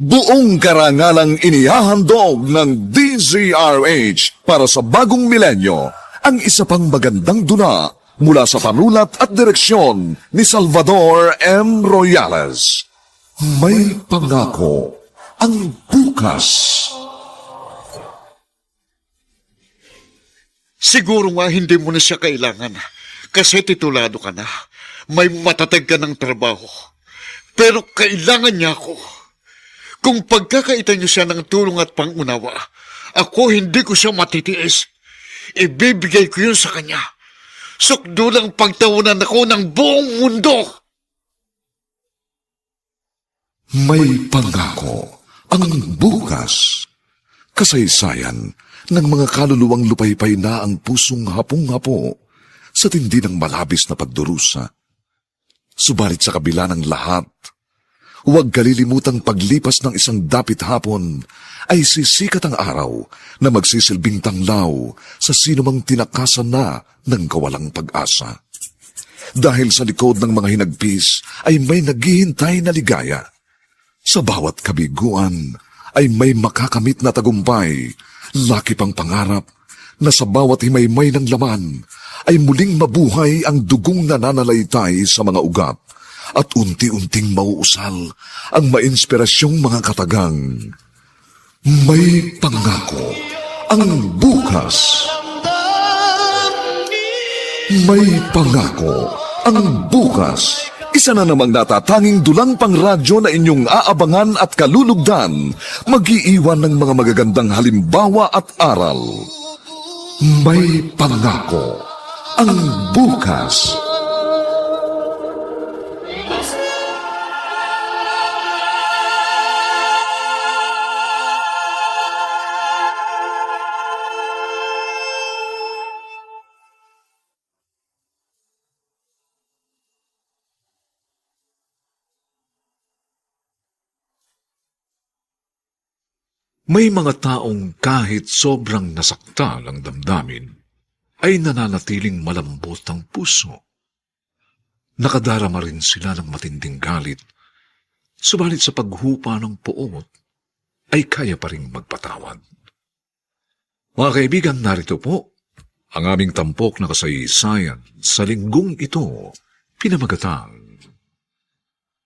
Buong karangalang inihahandog ng DZRH para sa bagong milenyo ang isa pang magandang dula mula sa panulat at direksyon ni Salvador M. Royales. May pangako ang bukas. Siguro nga hindi mo na siya kailangan kasi titulado ka na. May matatag ka ng trabaho. Pero kailangan niya ako. Kung pagkakaitan niyo siya ng tulong at pangunawa, ako hindi ko siya matitiis. Ibibigay ko yun sa kanya. Sukdulang pagtawanan ako ng buong mundo. May pangako ang bukas. Kasaysayan ng mga kaluluwang lupaypay na ang pusong hapong-hapo sa tindi ng malabis na pagdurusa. Subalit sa kabila ng lahat, huwag kalilimutang paglipas ng isang dapit hapon ay sisikat ang araw na magsisilbing tanglaw sa sinumang tinakasan na ng kawalang pag-asa. Dahil sa likod ng mga hinagpis ay may naghihintay na ligaya. Sa bawat kabiguan ay may makakamit na tagumpay, laki pang pangarap na sa bawat himaymay ng laman ay muling mabuhay ang dugong nananalaytay sa mga ugat at unti-unting mauusal ang mainspirasyong mga katagang. May pangako ang bukas. May pangako ang bukas. Isa na namang natatanging dulang pangradyo na inyong aabangan at kalulugdan, mag-iiwan ng mga magagandang halimbawa at aral. May pangako ang bukas. May mga taong kahit sobrang nasaktal ang damdamin, ay nananatiling malambot ang puso. Nakadarama rin sila ng matinding galit, subalit sa paghupa ng poot, ay kaya pa rin magpatawad. Mga kaibigan, narito po ang aming tampok na kasaysayan sa linggong ito, pinamagatang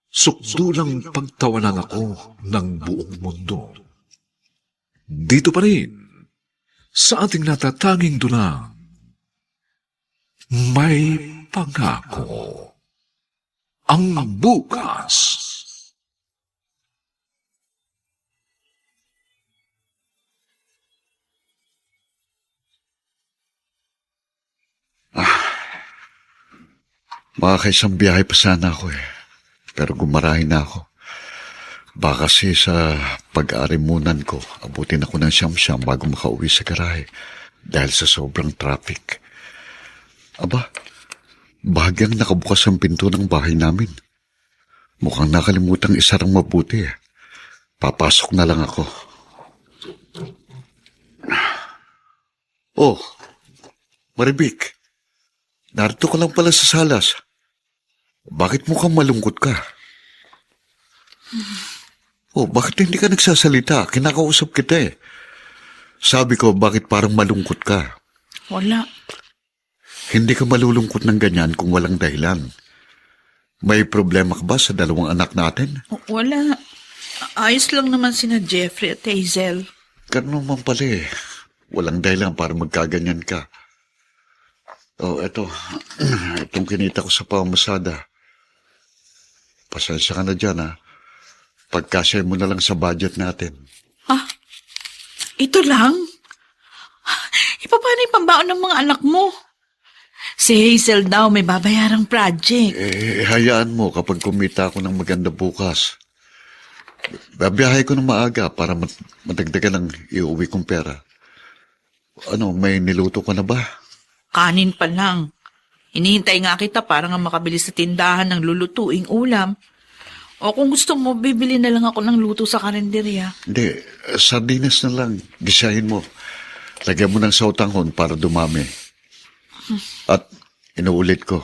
Sukdulang pagtawanan ako ng buong mundo. Dito pa rin, sa ating natatanging dulang, may pangako ang bukas. Makakaisang biyahe pa sana ako pero gumarahin na ako. Baka kasi sa pag-aarimunan ko, abutin ako ng siyam-siyam bago makauwi sa garahe dahil sa sobrang traffic. Aba, bahagyang nakabukas ang pinto ng bahay namin. Mukhang nakalimutang isarang mabuti. Papasok na lang ako. Oh, Maribik, narito ka lang pala sa salas. Bakit mukhang malungkot ka? Oh, bakit hindi ka nagsasalita? Kinakausap kita . Sabi ko, bakit parang malungkot ka? Wala. Hindi ka malulungkot ng ganyan kung walang dahilan. May problema ka ba sa dalawang anak natin? Wala. Ayos lang naman sina Jeffrey at Hazel. Ganun naman pala . Walang dahilan para magkaganyan ka. Oh, eto. Itong kinita ko sa pamasada. Pasensya ka na dyan, Pagkasya mo na lang sa budget natin. Ito lang? Paano yung pambaon ng mga anak mo? Si Hazel daw may babayarang project. Hayaan mo kapag kumita ako ng maganda bukas. Babiyahe ko ng maaga para madagdagan ang iuwi kong pera. Ano, may niluto ka na ba? Kanin pa lang. Hinihintay nga kita para nga makabili sa tindahan ng lulutuing ulam. O kung gusto mo, bibili na lang ako ng luto sa karinderya. Hindi, sardinas na lang. Gisahin mo. Lagyan mo ng sautanghon para dumami. At inuulit ko,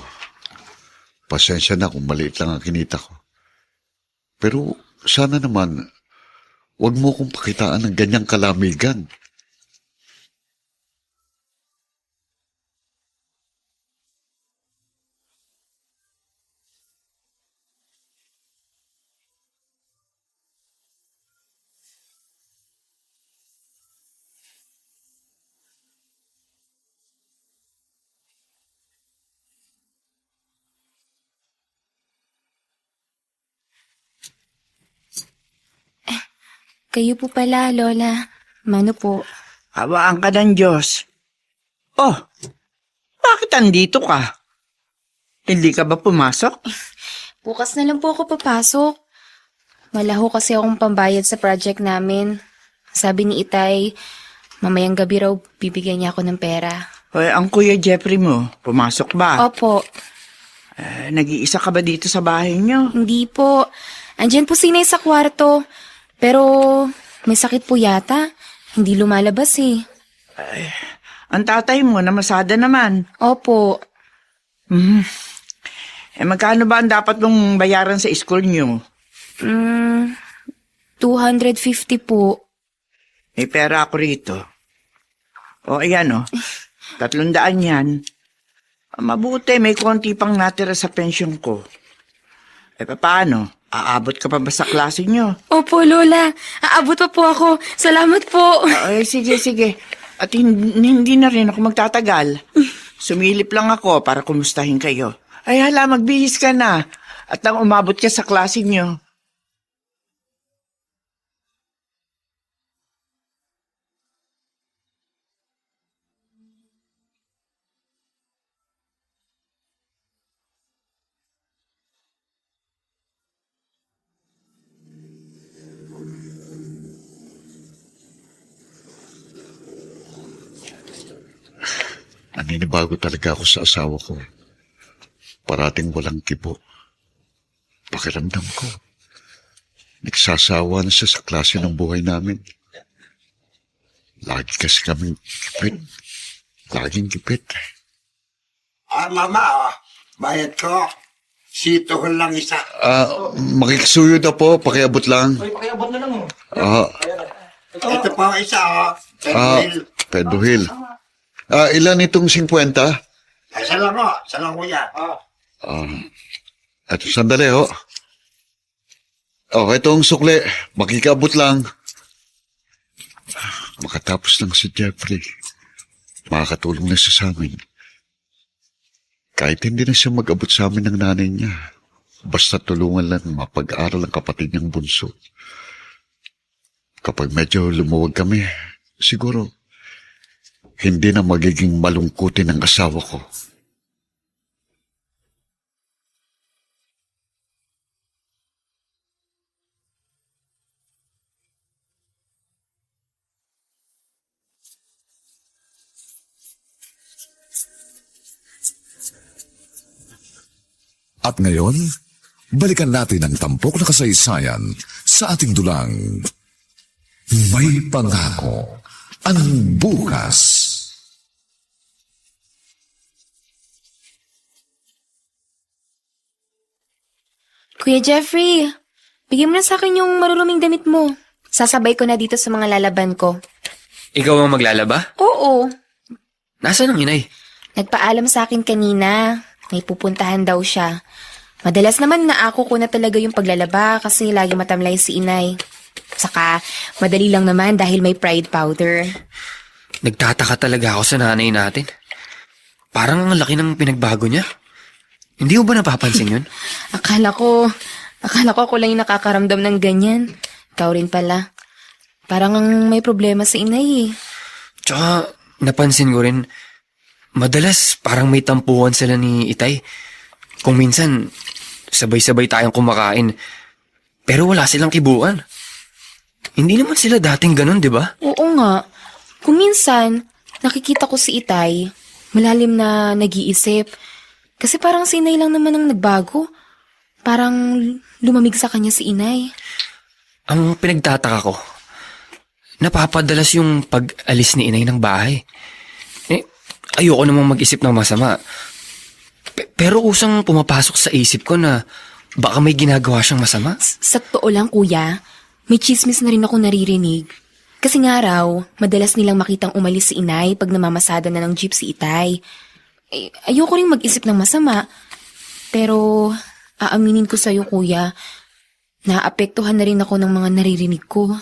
pasensya na kung maliit lang ang kinita ko. Pero sana naman, Huwag mo kong pakitaan ng ganyang kalamigan. Kayo po pala, Lola. Mano po? Hawaan ka ng Diyos. Oh, bakit andito ka? Hindi ka ba pumasok? Bukas na lang po ako papasok. Wala ho kasi akong pambayad sa project namin. Sabi ni Itay, mamayang gabi raw bibigyan niya ako ng pera. Hoy, ang Kuya Jeffrey mo, pumasok ba? Opo, Nag-iisa ka ba dito sa bahay niyo? hindi po. Andyan po si Inay sa kwarto. Pero may sakit po yata. Hindi lumalabas eh. Ang tatay mo, namasada naman. Opo. Magkano ba ang dapat mong bayaran sa school niyo? 250 po. May pera ako rito. O, ayan o. 300 yan. Mabuti, may konti pang natira sa pensyon ko. Paano? Aabot ka pa ba sa klase niyo? Opo, Lola. Aabot pa po ako. Salamat po. Ay, sige. At hindi na rin ako magtatagal. Sumilip lang ako para kumustahin kayo. Ay, hala, magbihis ka na. At nang umabot ka sa klase niyo. Naninibago talaga ako sa asawa ko. Parating walang kibo. Pakiramdam ko. Nagsasawa na siya sa klase ng buhay namin. Lagi kasi kaming kipit. Laging kipit. Mama, bayad ko. Sito ko lang isa. Makikisuyo na po. Pakiabot lang. Pakiabot na lang. Ah, Ito po isa, Pedro. Pedro Hill. Ilan itong 50? Isa lang ko. Isa lang ko yan. Eto, sandali ho. Itong sukli. Makikabot lang. Makatapos lang si Jeffrey. Makakatulong na siya sa amin. Kahit hindi na siya mag-abot sa amin ng nanay niya. Basta tulungan lang mapag-aral ang kapatid niyang bunso. Kapag medyo lumuwag kami, siguro, hindi na magiging malungkutin ang asawa ko. At ngayon, balikan natin ang tampok na kasaysayan sa ating dulang. May pangako ang bukas. Kuya Jeffrey, bigyan mo na sa akin yung maruruming damit mo. Sasabay ko na dito sa mga lalaban ko. Ikaw ang maglalaba? Oo. Nasaan ang inay? Nagpaalam sa akin kanina. May pupuntahan daw siya. Madalas naman naako ko na talaga yung paglalaba kasi lagi matamlay si inay. Saka, madali lang naman dahil may Pride powder. Nagtataka talaga ako sa nanay natin. Parang ang laki ng pinagbago niya. Hindi mo ba napapansin yun? Akala ko ako lang yung nakakaramdam ng ganyan. Ikaw rin pala. Parang may problema sa inay eh. Tsaka, napansin ko rin, madalas parang may tampuhan sila ni Itay. Kung minsan, sabay-sabay tayong kumakain. Pero wala silang kibuan. Hindi naman sila dating ganun, di ba? Oo nga. Kung minsan, nakikita ko si Itay, malalim na nag-iisip. Kasi parang si inay lang naman ang nagbago. Parang lumamig sa kanya si inay. Ang pinagtataka ko, napapadalas yung pag-alis ni inay ng bahay. Ayoko namang mag-isip ng masama. Pero usang pumapasok sa isip ko na baka may ginagawa siyang masama. Sa totoo lang, kuya, may chismis na rin ako naririnig. Kasi nga raw, madalas nilang makitang umalis si inay pag namamasada na ng jeep si Itay. Ayoko rin mag-isip ng masama. Pero, aaminin ko sa'yo, kuya, naapektuhan na rin ako ng mga naririnig ko.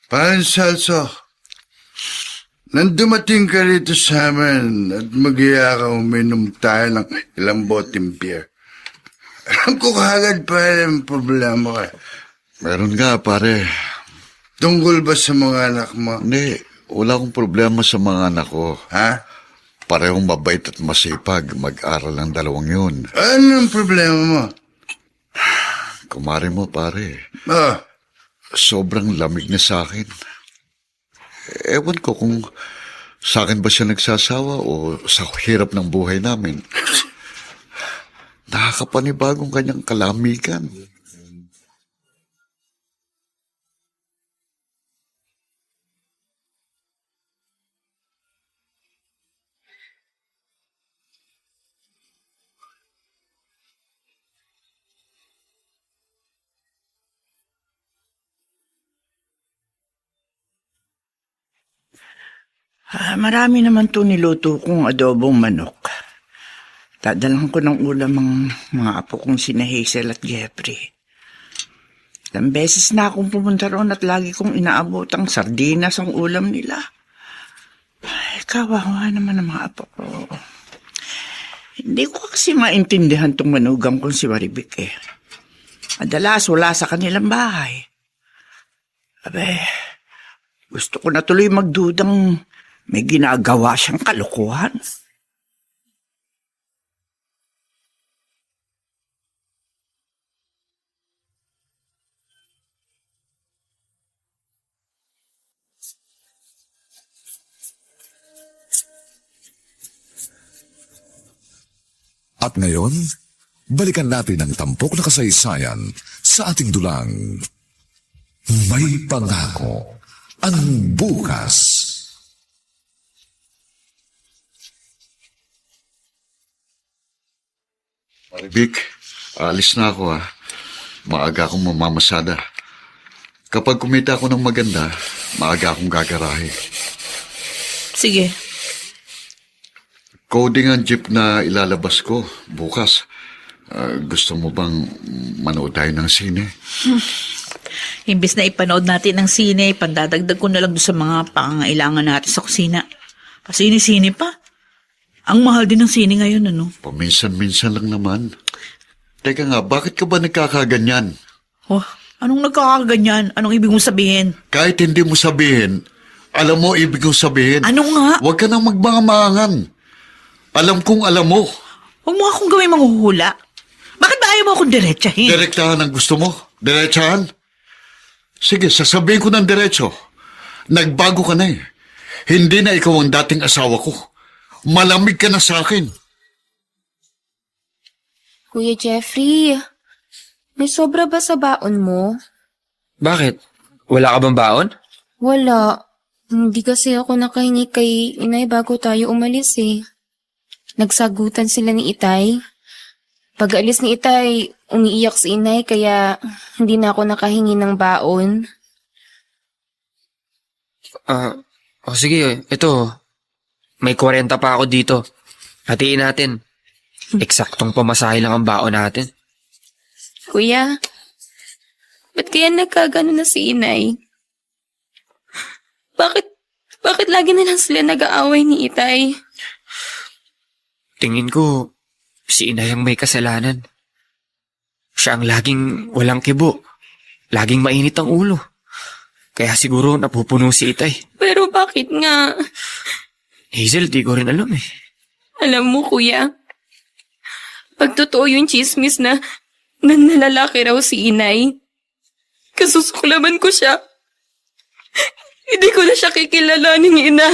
Pansalso, nang dumating ka rito sa amin at mag-iya ka uminom tayo ng ilang boteng beer. Alam ko kagad pa yung problema ka. Meron nga, pare. Tungkol ba sa mga anak mo? Hindi, wala akong problema sa mga anak ko. Ha? Parehong mabait at masipag. Mag-aral ang dalawang yun. Anong problema mo? Kumari mo, pare. Oh, Sobrang lamig na sa akin. Ewan ko kung sa akin ba siya nagsasawa o sa hirap ng buhay namin. Nakakapanibagong kanyang kalamigan. Marami naman to niluto kong adobong manok. Dadalang ko ng ulam ang mga apo kong sina Hazel at Jeffrey. Ilang beses na akong pumunta roon at lagi kong inaabot ang sardinas ang ulam nila. Ay, kawawa naman ang mga apo ko. Hindi ko kasi maintindihan tong manugang kong si Maribik eh. Madalas wala sa kanilang bahay. Abe, gusto ko na tuloy magdudang may ginagawa siyang kalokohan. At ngayon, balikan natin ang tampok na kasaysayan sa ating dulang. May pangako ang bukas. Vic, alis na ako ha. Maaga akong mamamasada. Kapag kumita ako ng maganda, maaga akong gagarahe. Sige. Coding ang jeep na ilalabas ko bukas. Gusto mo bang manood tayo ng sine? Imbis na ipanood natin ng sine, pandadagdag ko na lang doon sa mga pangangailangan natin sa kusina. Pasini-sine pa. Ang mahal din ng sine ngayon, ano? Paminsan-minsan lang naman. Teka nga, bakit ka ba nagkakaganyan? Oh, anong nagkakaganyan? Anong ibig mong sabihin? Kahit hindi mo sabihin, alam mo ibig kong sabihin. Ano nga? Huwag ka nang magmangamangan. Alam kong alam mo. Huwag mo akong gawin manghuhula. Bakit ba ayaw mo akong diretsahin? Direktahan ang gusto mo? Diretsahan? Sige, sasabihin ko ng diretso. Nagbago ka na eh. Hindi na ikaw ang dating asawa ko. Malamig ka na sa akin. Kuya Jeffrey, may sobra ba sa baon mo? Bakit? Wala ka bang baon? Wala. Hindi kasi ako nakahingi kay inay bago tayo umalis eh. Nagsagutan sila ni Itay. Pag alis ni Itay, umiiyak si inay kaya hindi na ako nakahingi ng baon. Sige, ito. May 40 pa ako dito. Hatiin natin. Eksaktong pamasahe lang ang baon natin. Kuya, ba't kaya nagkagano na si inay? Bakit lagi na lang sila nag-aaway ni Itay? Tingin ko, si inay ang may kasalanan. Siya ang laging walang kibo. Laging mainit ang ulo. Kaya siguro napupuno si Itay. Pero bakit nga? Hazel, di ko rin alam eh. Alam mo, kuya, pag totoo yung chismis na nalalaki raw si inay, kasusuklaman ko siya. Hindi ko na siya kikilalaning ina.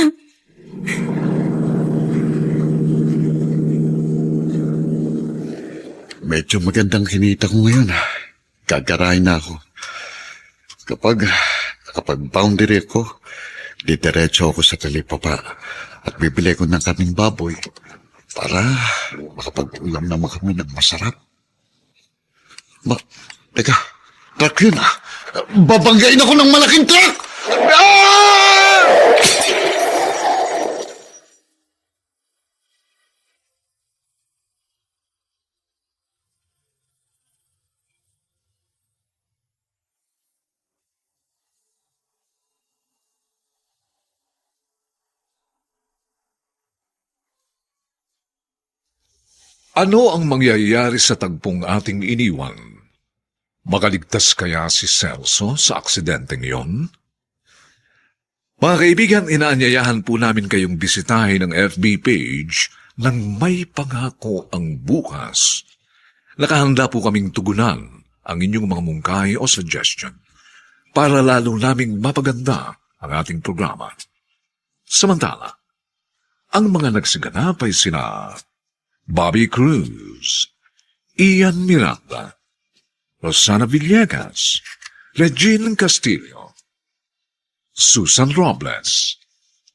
Medyo magandang kinita ko ngayon. Gagarahin na ako. Kapag nakapag-boundary ako, didiretso ako sa talipapa at bibili ko ng kaming baboy para makapag-ulam naman kami ng masarap. Teka, truck yun ah. Babanggain ako ng malaking truck! Ah! Ano ang mangyayari sa tagpong ating iniwan? Makaligtas kaya si Celso sa aksidenteng iyon? Mga kaibigan, inaanyayahan po namin kayong bisitahin ang FB page ng May Pangako ang Bukas. Nakahanda po kaming tugunan ang inyong mga mungkahi o suggestion para lalo naming mapaganda ang ating programa. Samantala, ang mga nagsiganap ay sina Bobby Cruz, Ian Miranda, Rosana Villegas, Regine Castillo, Susan Robles,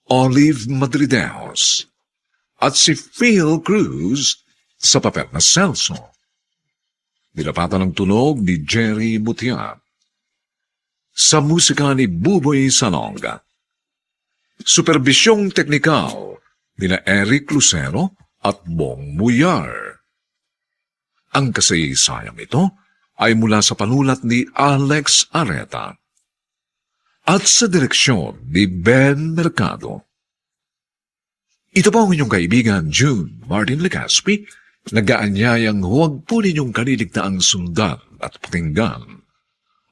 Olive Madridejos, at si Phil Cruz sa papel na Celso. Nilapatan ng tunog ni Jerry Butiat. Sa musika ni Buboy Salonga. Superbisyong teknikal ni Eric Lucero at Bong Muyar. Ang kasaysayang ito ay mula sa panulat ni Alex Areta at sa direksyon ni Ben Mercado. Ito po ang inyong kaibigan June Martin Legaspi, nag-aanyayang huwag po ninyong kaliligtaang sundan at pakinggan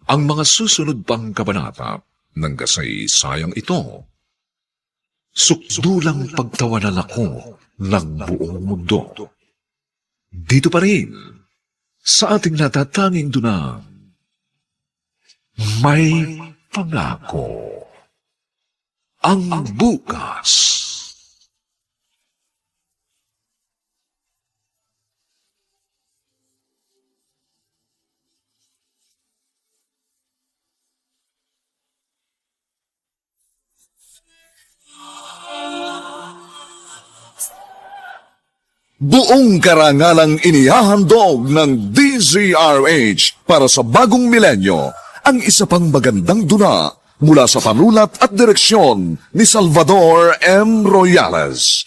ang mga susunod pang kabanata ng kasaysayang ito. Sukdulang pagtawanan ako ng buong mundo. Dito pa rin, sa ating natatanging dunang, may pangako ang bukas. Buong karangalang inihahandog ng DZRH para sa bagong milenyo ang isa pang magandang duna mula sa panulat at direksyon ni Salvador M. Royales.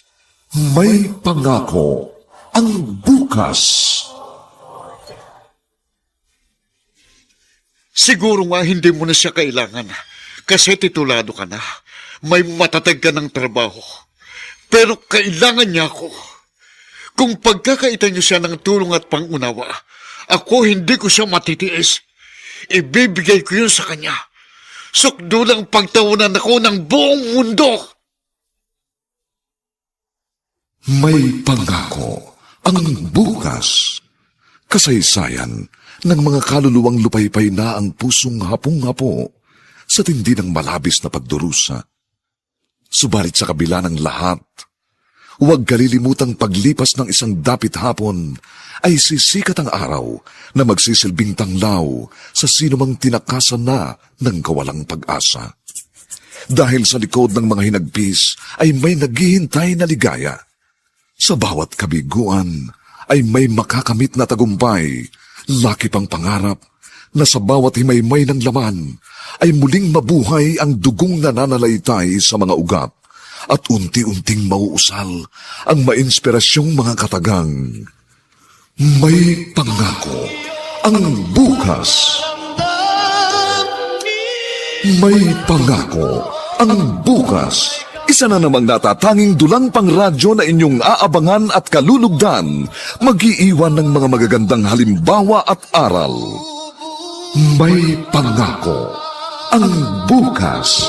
May pangako ang bukas. Siguro nga hindi mo na siya kailangan kasi titulado ka na. May matatag ka ng trabaho. Pero kailangan niya ako. Kung pagkakaitan niyo siya ng tulong at pangunawa, ako hindi ko siya matitiis. Ibibigay ko yun sa kanya. Sukdulang pagtawanan ako ng buong mundo. May pangako ang bukas. Kasaysayan ng mga kaluluwang lupaypay na ang pusong hapong-hapo sa tindi ng malabis na pagdurusa. Subalit sa kabila ng lahat, huwag kalilimutang paglipas ng isang dapit hapon ay sisikat ang araw na magsisilbing tanglaw sa sinumang tinakasan na ng kawalang pag-asa. Dahil sa likod ng mga hinagpis ay may naghihintay na ligaya. Sa bawat kabiguan ay may makakamit na tagumpay, laki pang pangarap na sa bawat himaymay ng laman ay muling mabuhay ang dugong nananalaytay sa mga ugat at unti-unting mauusal ang mainspirasyong mga katagang. May pangako ang bukas. May pangako ang bukas. Isa na namang natatanging dulang pangradyo na inyong aabangan at kalulugdan, mag-iiwan ng mga magagandang halimbawa at aral. May pangako ang bukas.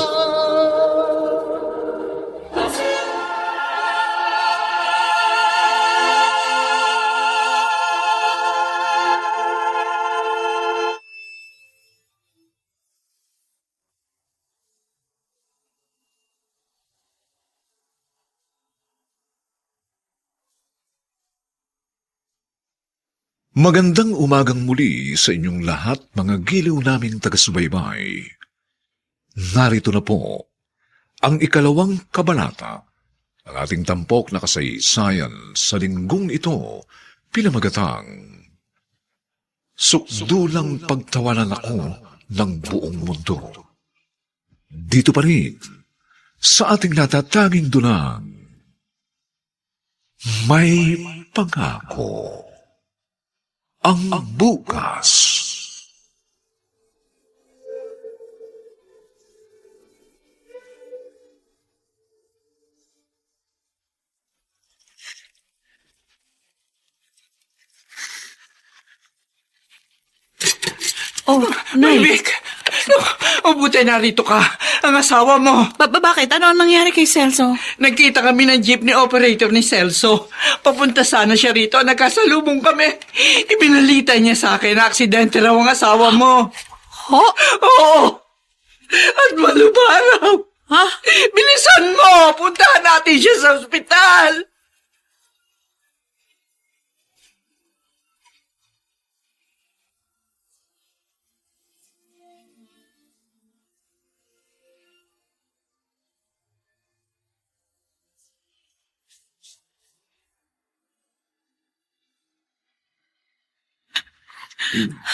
Magandang umagang muli sa inyong lahat, mga giliw naming taga-subaybay. Narito na po ang ikalawang kabanata ng ating tampok na kasaysayan sa linggong ito, pinamagatang Sukdulang pagtawanan ako ng buong mundo. Dito pa rin, sa ating natatanging dunang, may pangako ang bukas. Oh, Nay. Vic! Mabuti narito ka. Ang asawa mo. Bakit? Ano ang nangyari kay Celso? Nagkita kami ng jeepney operator ni Celso. Papunta sana siya rito. Nagkasalubong kami. Ibinalita niya sa akin na aksidente raw ang asawa mo. Ho? Oo! At malubaraw. Ha? Bilisan mo! Puntahan natin siya sa ospital!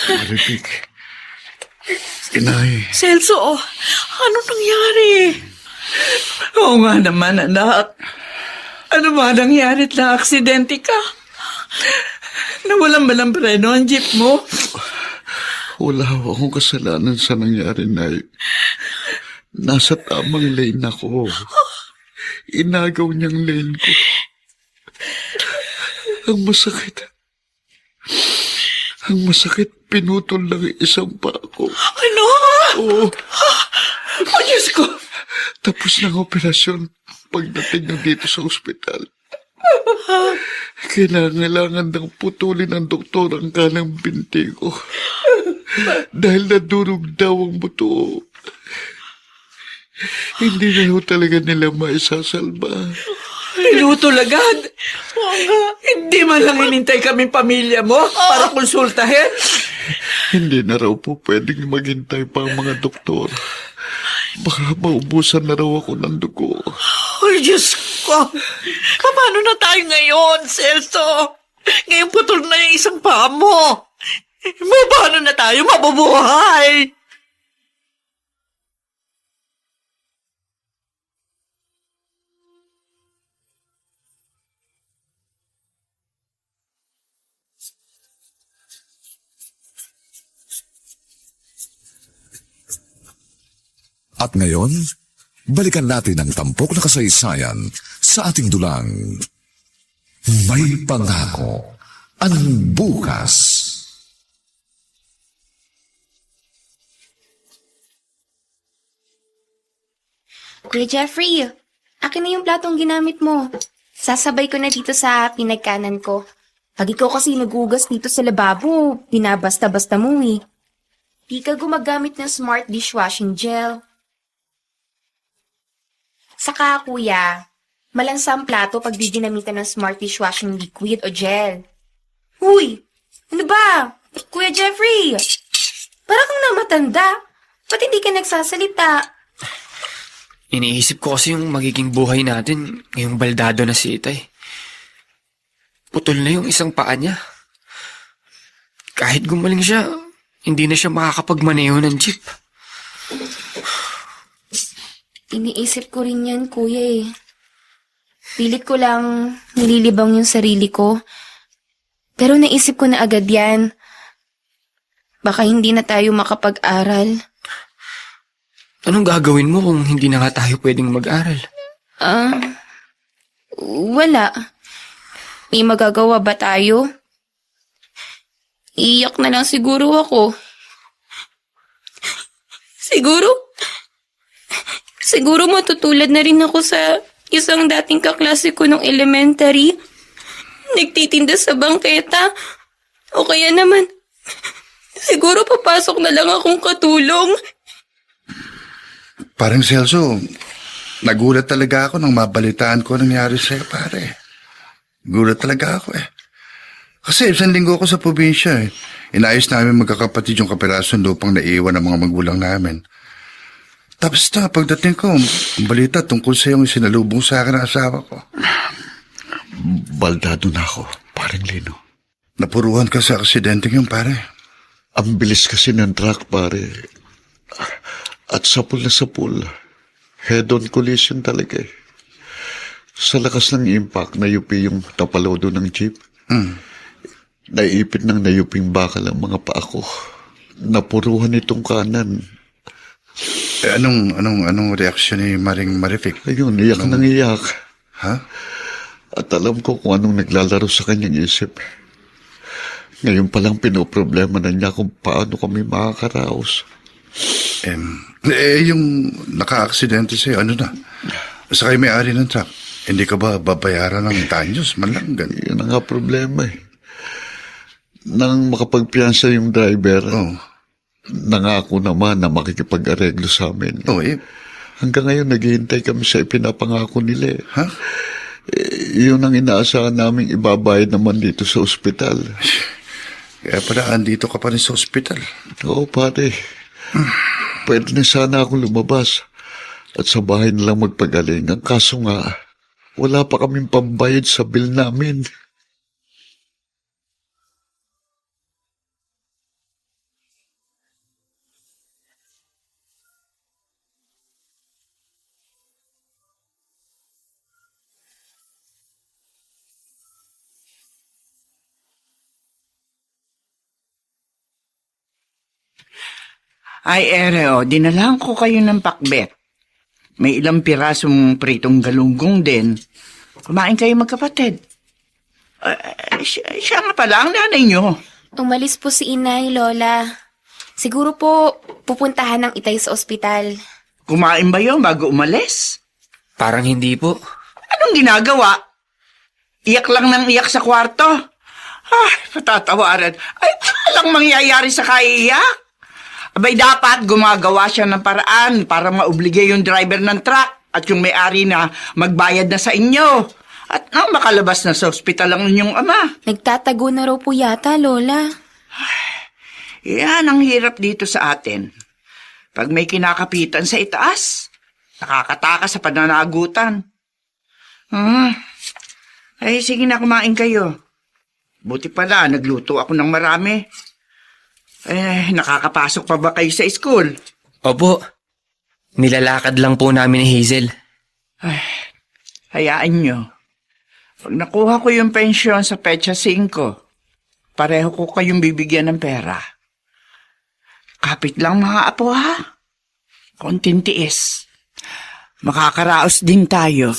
Maribik. Inay. Celso, ano nangyari? Oo nga naman, anak. Ano ba nangyarit na aksidente ka? Nawalan ba ng preno ang jeep mo? Wala akong kasalanan sa nangyari, Nay. Nasa tamang lane ako. Inagaw niyang lane ko. Ang masakit, pinutol lang isang pa ako. Ano? Oo, Oh, Diyos ko! tapos ng operasyon pagdating na dito sa ospital. Kailangan ng putulin ng doktor ang kanang binti ko. Dahil nadurog daw ang buto. Hindi na ho talaga nila maisasalba. Pinutol agad. Hindi man lang hinintay kaming pamilya mo para konsultahin. Hindi na raw po pwedeng maghintay pa ang mga doktor. Baka maubusan na raw ako ng dugo. Oh, Diyos ko. Paano na tayo ngayon, Celso? Ngayon putol na yung isang paa mo. Paano na tayo mabubuhay? At ngayon, balikan natin ang tampok na kasaysayan sa ating dulang. May pangako ang bukas. Kuya Jeffrey, akin na yung platong ginamit mo. Sasabay ko na dito sa pinagkanan ko. Pag ikaw kasi nagugas dito sa lababo, binabasta-basta mo eh. Di ka gumagamit ng smart dishwashing gel. Saka kuya, malansa ang plato pag di ginamitan ng smart dishwashing liquid o gel. Uy, ano ba? Kuya Jeffrey, parang kang namatanda. Ba't hindi ka nagsasalita? Iniisip ko kasi yung magiging buhay natin ngayong baldado na si Itay. Putol na yung isang paa niya. Kahit gumaling siya, hindi na siya makakapagmaneho ng jeep. Iniisip ko rin yan, kuya eh. Pilit ko lang nililibang yung sarili ko. Pero naisip ko na agad yan. Baka hindi na tayo makapag-aral. Anong gagawin mo kung hindi na nga tayo pwedeng mag-aral? Wala. May magagawa ba tayo? Iyak na lang siguro ako. Siguro matutulad na rin ako sa isang dating kaklase ko nung elementary. Nagtitinda sa bangketa. O kaya naman, siguro papasok na lang akong katulong. Parang Celso, nagulat talaga ako nang mabalitaan ko nangyari sa'yo, pare. Gulat talaga ako eh. Kasi isang linggo ako sa probinsya eh. Inayos namin magkakapatid yung kapirasong lupang naiwan ng mga magulang namin. Tapos pagdating ko, ang balita tungkol sa yung sinalubong sa akin ng asawa ko. Baldado na ako, paring Lino. Napuruhan ka sa aksidente yun, pare. Ang bilis kasi ng truck, pare. At sapul na sapul. Head-on collision talaga eh. Sa lakas ng impact, nayupi yung tapalodo ng jeep. Naiipit ng nayuping bakal ang mga paa ko. Napuruhan itong kanan. Anong reaksyon ni Maring Marific? Ayun, iyak nang iyak. Ha? At alam ko kung anong naglalaro sa kanyang isip. Ngayon palang pinoproblema na niya kung paano kami makakaraos. Yung naka-aksidente sa'yo, ano na? Sa kayo may-ari ng truck, hindi ka ba babayaran ng danyos? Malanggan. Yun ang nga problema eh. Nang makapagpiyansa yung driver, nangako naman na makikipag-areglo sa amin. Hanggang ngayon, naghihintay kami sa ipinapangako nila eh. Ha? Yun ang inaasahan naming ibabayad naman dito sa ospital. Kaya pala, andito ka pa rin sa ospital. Oo, pare. Pwede na sana akong lumabas at sa bahay nilang magpagaling. Ang kaso nga, wala pa kaming pambayad sa bill namin. Ay, dinalahan ko kayo ng pakbet. May ilang pirasong pritong galunggong din. Kumain kayo magkapatid. Siya nga pala ang nanay nyo. Umalis po si inay, Lola. Siguro po pupuntahan ng Itay sa ospital. Kumain ba yun bago umalis? Parang hindi po. Anong ginagawa? Iyak lang ng iyak sa kwarto? Ay, patatawaran. Ay, walang mangyayari sa kaiiyak. Abay, dapat gumagawa siya ng paraan para maobligay yung driver ng truck at yung may-ari na magbayad na sa inyo. At nang makalabas na sa ospital ang inyong ama. Nagtatago na raw po yata, Lola. Yan ang hirap dito sa atin. Pag may kinakapitan sa itaas, nakakataka sa pananagutan. Ay, sige na, kumain kayo. Buti pala, nagluto ako ng marami. Nakakapasok pa ba kayo sa school? Opo. Nilalakad lang po namin ni Hazel. Ay, hayaan nyo. Pag nakuha ko yung pensyon sa Petsa 5, pareho ko kayong bibigyan ng pera. Kapit lang mga apo ha. Konting tiis. Makakaraos din tayo.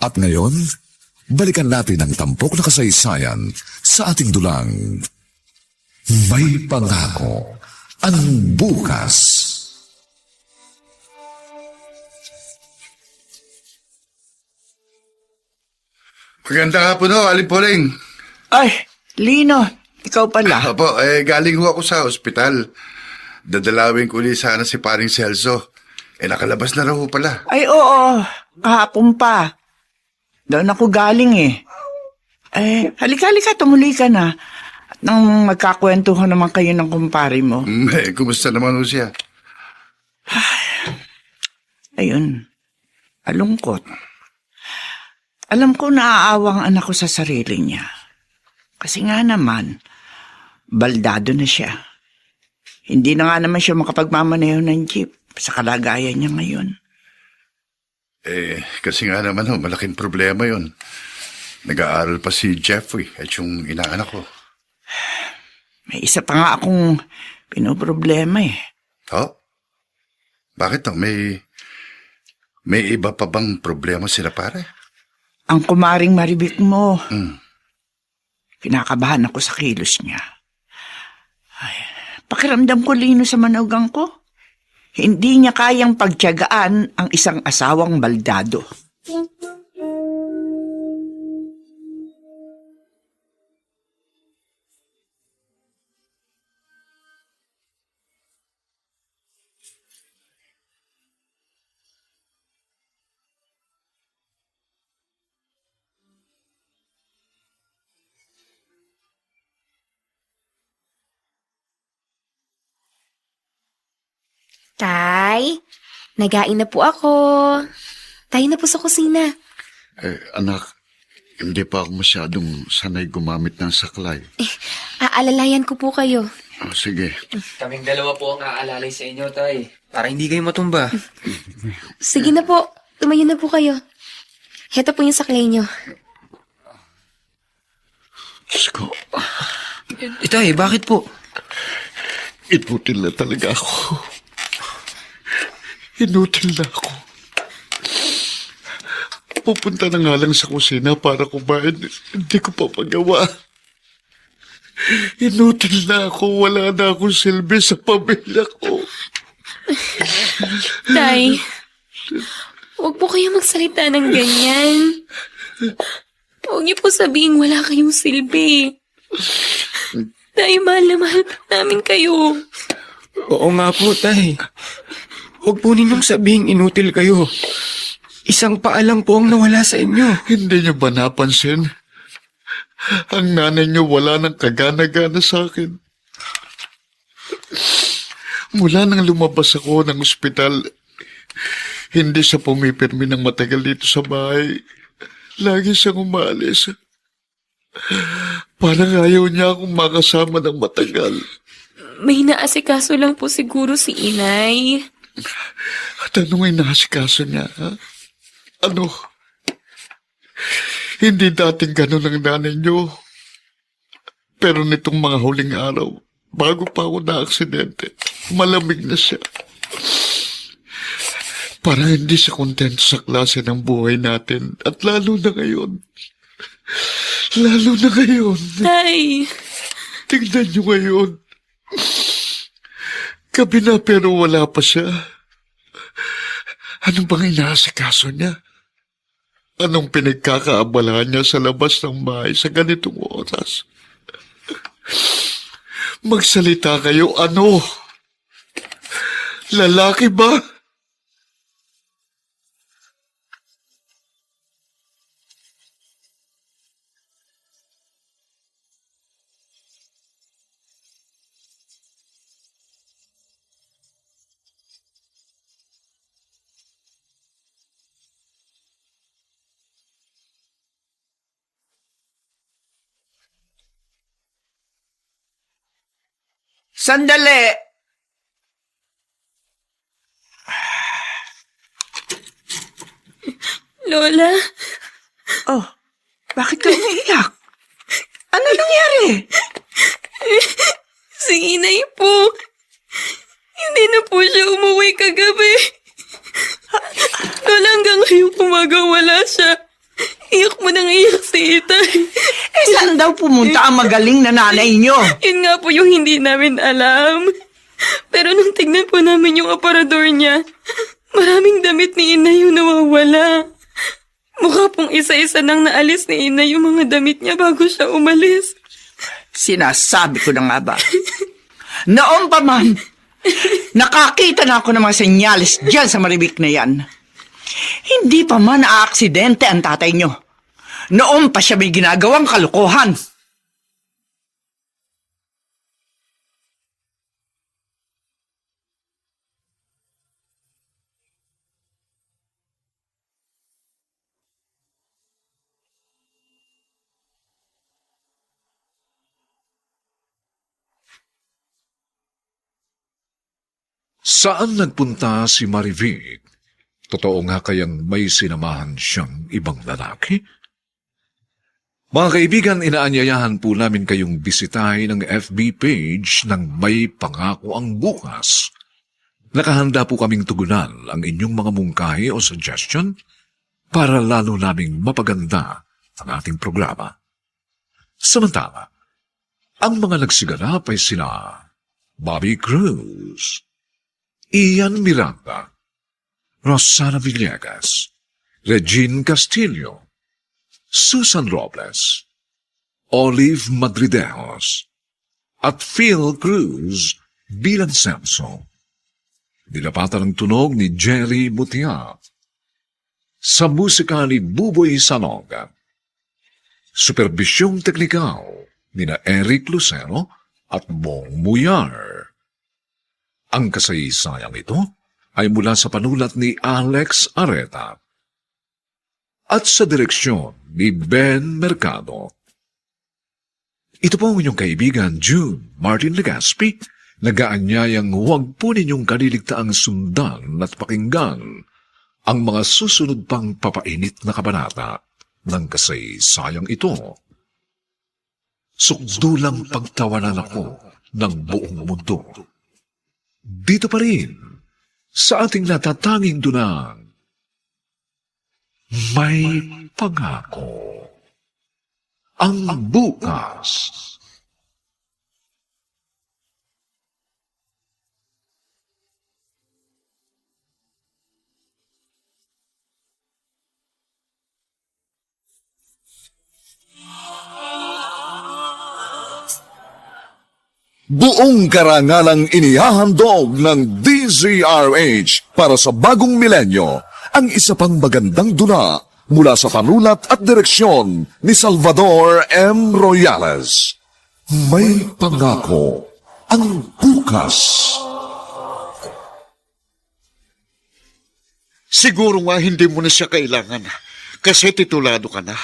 At ngayon, balikan natin ang tampok na kasaysayan sa ating dulang. May pangako ang bukas. Maganda hapon ho, Aling Poling. Ay, Lino, ikaw pala. Opo, galing ho ako sa ospital. Dadalawin ko ulit sana si paring Celso. Nakalabas na raw ho pala. Ay, oo. Kahapon pa. Doon ako galing eh. Halika, tumuloy ka na. At nang magkakwentuhan naman kayo ng kumpare mo. Kumusta naman ho siya? Ayun, alungkot. Alam ko naaawang anak ko sa sarili niya. Kasi nga naman, baldado na siya. Hindi na nga naman siya makapagmamaneho ng jeep sa kalagayan niya ngayon. Kasi nga naman ho, malaking problema yon. Nag-aaral pa si Jeffrey at yung inaanak ko. May isa pa nga akong pinoproblema eh. Bakit ho? May iba pa bang problema sila pare? Ang kumaring maribik mo. Kinakabahan ako sa kilos niya. Ay, pakiramdam ko lino sa manugang ko. Hindi niya kayang pagtiyagaan ang isang asawang baldado. Tay, nagain na po ako. Tayo na po sa kusina. Anak, hindi pa ako masyadong sanay gumamit ng saklay. Aalalayan ko po kayo. Sige. Kaming dalawa po ang aalalay sa inyo, Tay. Para hindi kayo matumba. Sige na po, tumayo na po kayo. Heto po yung saklay nyo. Diyos ko, Itay, bakit po? inutil na talaga ako. Inutil na ako. Pupunta na nga lang sa kusina para kumain. Hindi ko pa magawa. Inutil na ako. Wala na akong silbi sa pamilya ko. Tay, huwag po kayo magsalita ng ganyan. Huwag niyo po sabihin wala kayong silbi. Tay, mahal na mahal namin kayo. Oo nga po, Tay. Huwag po ninyong sabihing inutil kayo. Isang paa lang po ang nawala sa inyo. Hindi niyo ba napansin? Ang nanay niyo wala nang kagana-gana sa akin. Mula nang lumabas ako ng ospital, hindi siya pumipirmi ng matagal dito sa bahay. Lagi siyang umalis. Parang ayaw niya akong makasama ng matagal. May naasikaso lang po siguro si Inay. At anong inasikaso niya, ha? Ano? Hindi dating ganun ang nanay niyo. Pero nitong mga huling araw, bago pa ako na-aksidente, malamig na siya. Parang hindi siya kontento sa klase ng buhay natin. At lalo na ngayon. Lalo na ngayon. Tay, Tingnan niyo ngayon. Gabi na pero wala pa siya. Ano bang inaasikaso niya? Anong pinagkakaabalahan niya sa labas ng bahay sa ganitong oras? Magsalita kayo, ano? Lalaki ba? Sandali! Lola, Oh, bakit ka umiiyak? Ano nangyari? si Inay po. Hindi na po siya umuwi kagabi. Lola, hanggang ngayong umaga wala siya. Iyak mo nang iyak si Itay. Saan daw pumunta ang magaling na nanay niyo? Yun nga po yung hindi namin alam. Pero nung tignan po namin yung aparador niya, maraming damit ni Inay yung nawawala. Mukha pong isa-isa nang naalis ni Inay yung mga damit niya bago siya umalis. Sinasabi ko na nga ba? Noon pa man, nakakita na ako ng mga senyales dyan sa maribik na yan. Hindi pa man na-aksidente ang tatay niyo. Noon pa siya may ginagawang kalokohan. Saan nagpunta si Marivic? Totoo nga kayang may sinamahan siyang ibang lalaki? Mga kaibigan, inaanyayahan po namin kayong bisitahin ang FB page ng May Pangako ang Bukas. Nakahanda po kaming tugunan ang inyong mga mungkahi o suggestion para lalo naming mapaganda ang ating programa. Samantala, ang mga nagsiganap ay sina Bobby Cruz, Ian Miranda, Rosana Villegas, Regine Castillo, Susan Robles, Olive Madridejos, at Phil Cruz bilang Samson. Nilapatan ang tunog ni Jerry Mutia. Sa musika ni Buboy Sanoga. Superbisyong teknikal ni na Eric Lucero at Bong Muyar. Ang kasaysayang ito ay mula sa panulat ni Alex Areta at sa direksyon ni Ben Mercado. Ito po ang inyong kaibigan June Martin Legaspi, nagaanyayang huwag po ninyong kaliligtaang sundan at pakinggan ang mga susunod pang papainit na kabanata ng kasaysayang ito. Sukdulang pagtawanan ako ng buong mundo. Dito pa rin, sa ating natatanging dunang, may pangako. Ang bukas. Buong karangalang inihahandog ng DZRH para sa bagong milenyo ang isa pang magandang dula mula sa panulat at direksyon ni Salvador M. Royales. May pangako ang bukas. Siguro nga hindi mo na siya kailangan kasi titulado ka na.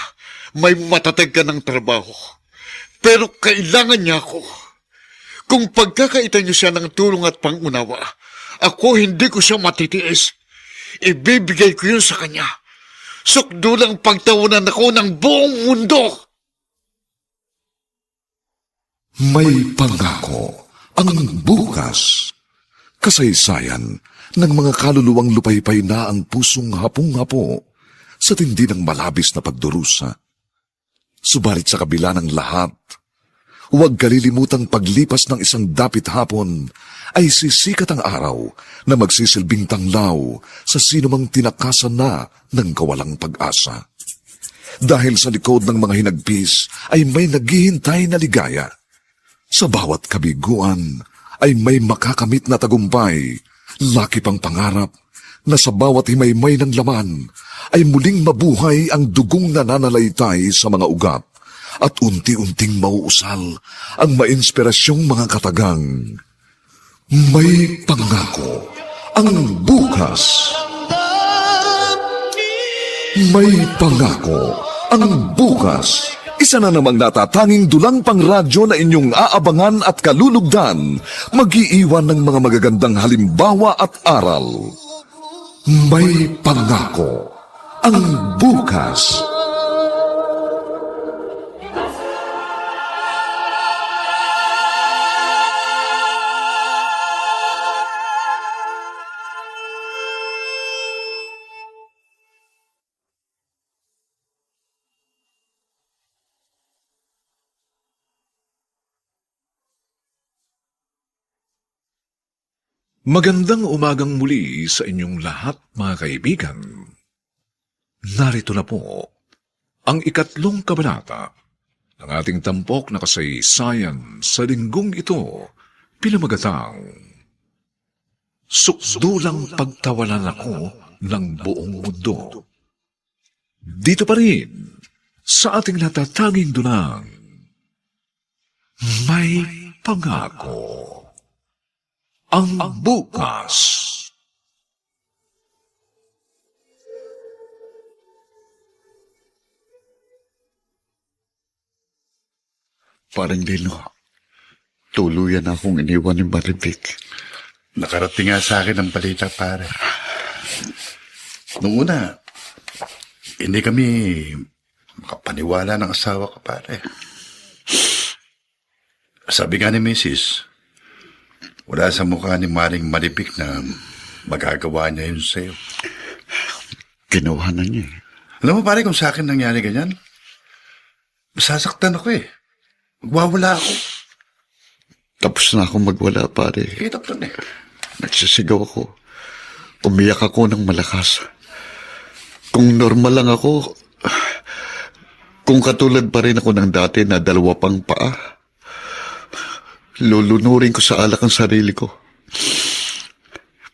May matatag ka ng trabaho. Pero kailangan niya ako. Kung pagkakaitan niyo siya ng tulong at pangunawa, ako hindi ko siya matitiis. Ibibigay ko yun sa kanya. Sukdulang pagtawanan ako ng buong mundo. May pangako ang bukas. Kasaysayan ng mga kaluluwang lupaypay na ang pusong hapong-hapo sa tindi ng malabis na pagdurusa. Subalit sa kabila ng lahat, huwag kalilimutang paglipas ng isang dapit hapon ay sisikat ang araw na magsisilbing tanglaw sa sinumang tinakasan na ng kawalang pag-asa. Dahil sa likod ng mga hinagpis ay may naghihintay na ligaya. Sa bawat kabiguan ay may makakamit na tagumpay, laki pang pangarap na sa bawat himaymay ng laman ay muling mabuhay ang dugong nananalaytay sa mga ugat at unti-unting mauusal ang mainspirasyong mga katagang. May pangako ang bukas. May pangako ang bukas. Isa na namang natatanging dulang pangradyo na inyong aabangan at kalulugdan, mag-iiwan ng mga magagandang halimbawa at aral. May pangako ang bukas. Magandang umagang muli sa inyong lahat, mga kaibigan. Narito na po ang ikatlong kabanata ng ating tampok na kasaysayan sa linggong ito, pinamagatang Sukdulang pagtawanan ako ng buong mundo. Dito pa rin sa ating natatanging dunang, may pangako. Ang bukas. Parang Lino, tuluyan akong iniwan ni Maribik. Nakarating nga sa akin ang balita, pare. Nung una, hindi kami makapaniwala ng asawa ko, pare. Sabi nga ni Mrs., wala sa mukha ni Maring Maribik na magagawa niya yun sa'yo. Ginawa na niya. Alam mo, pare, kung sa akin nangyari ganyan, masasaktan ako eh. Magwawala ako. Tapos na akong magwala, pare. Kitap lang eh. Nagsisigaw ako. Umiyak ako ng malakas. Kung normal lang ako, kung katulad pa rin ako ng dati na 2 pang paa, lulunurin ko sa alak ang sarili ko.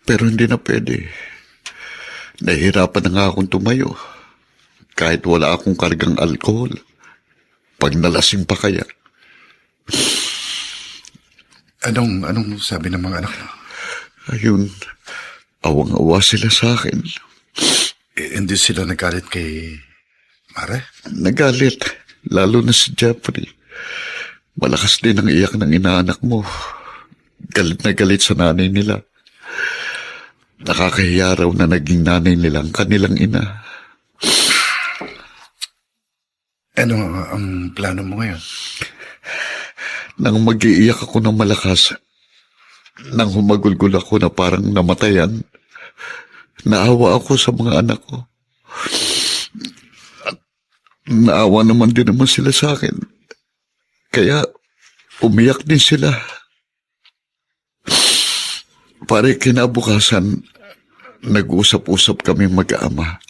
Pero hindi na pwede. Nahihirapan na nga akong tumayo. Kahit wala akong kargang alkohol. Pag nalasing pa kaya. Anong sabi ng mga anak mo? Ayun, awang-awa sila sa akin. Hindi sila nagalit kay Mare? Nagalit, lalo na si Jeffrey. Malakas din ang iyak ng inaanak mo. Galit na galit sa nanay nila. Nakakahiya raw na naging nanay nila ang kanilang ina. Ano ang plano mo ngayon? Nang mag-iiyak ako ng malakas, nang humagulgul ako na parang namatayan, naawa ako sa mga anak ko. At naawa naman din naman sila sa akin. Kaya umiyak din sila. Pare, kinabukasan, nag-usap-usap kami mag-ama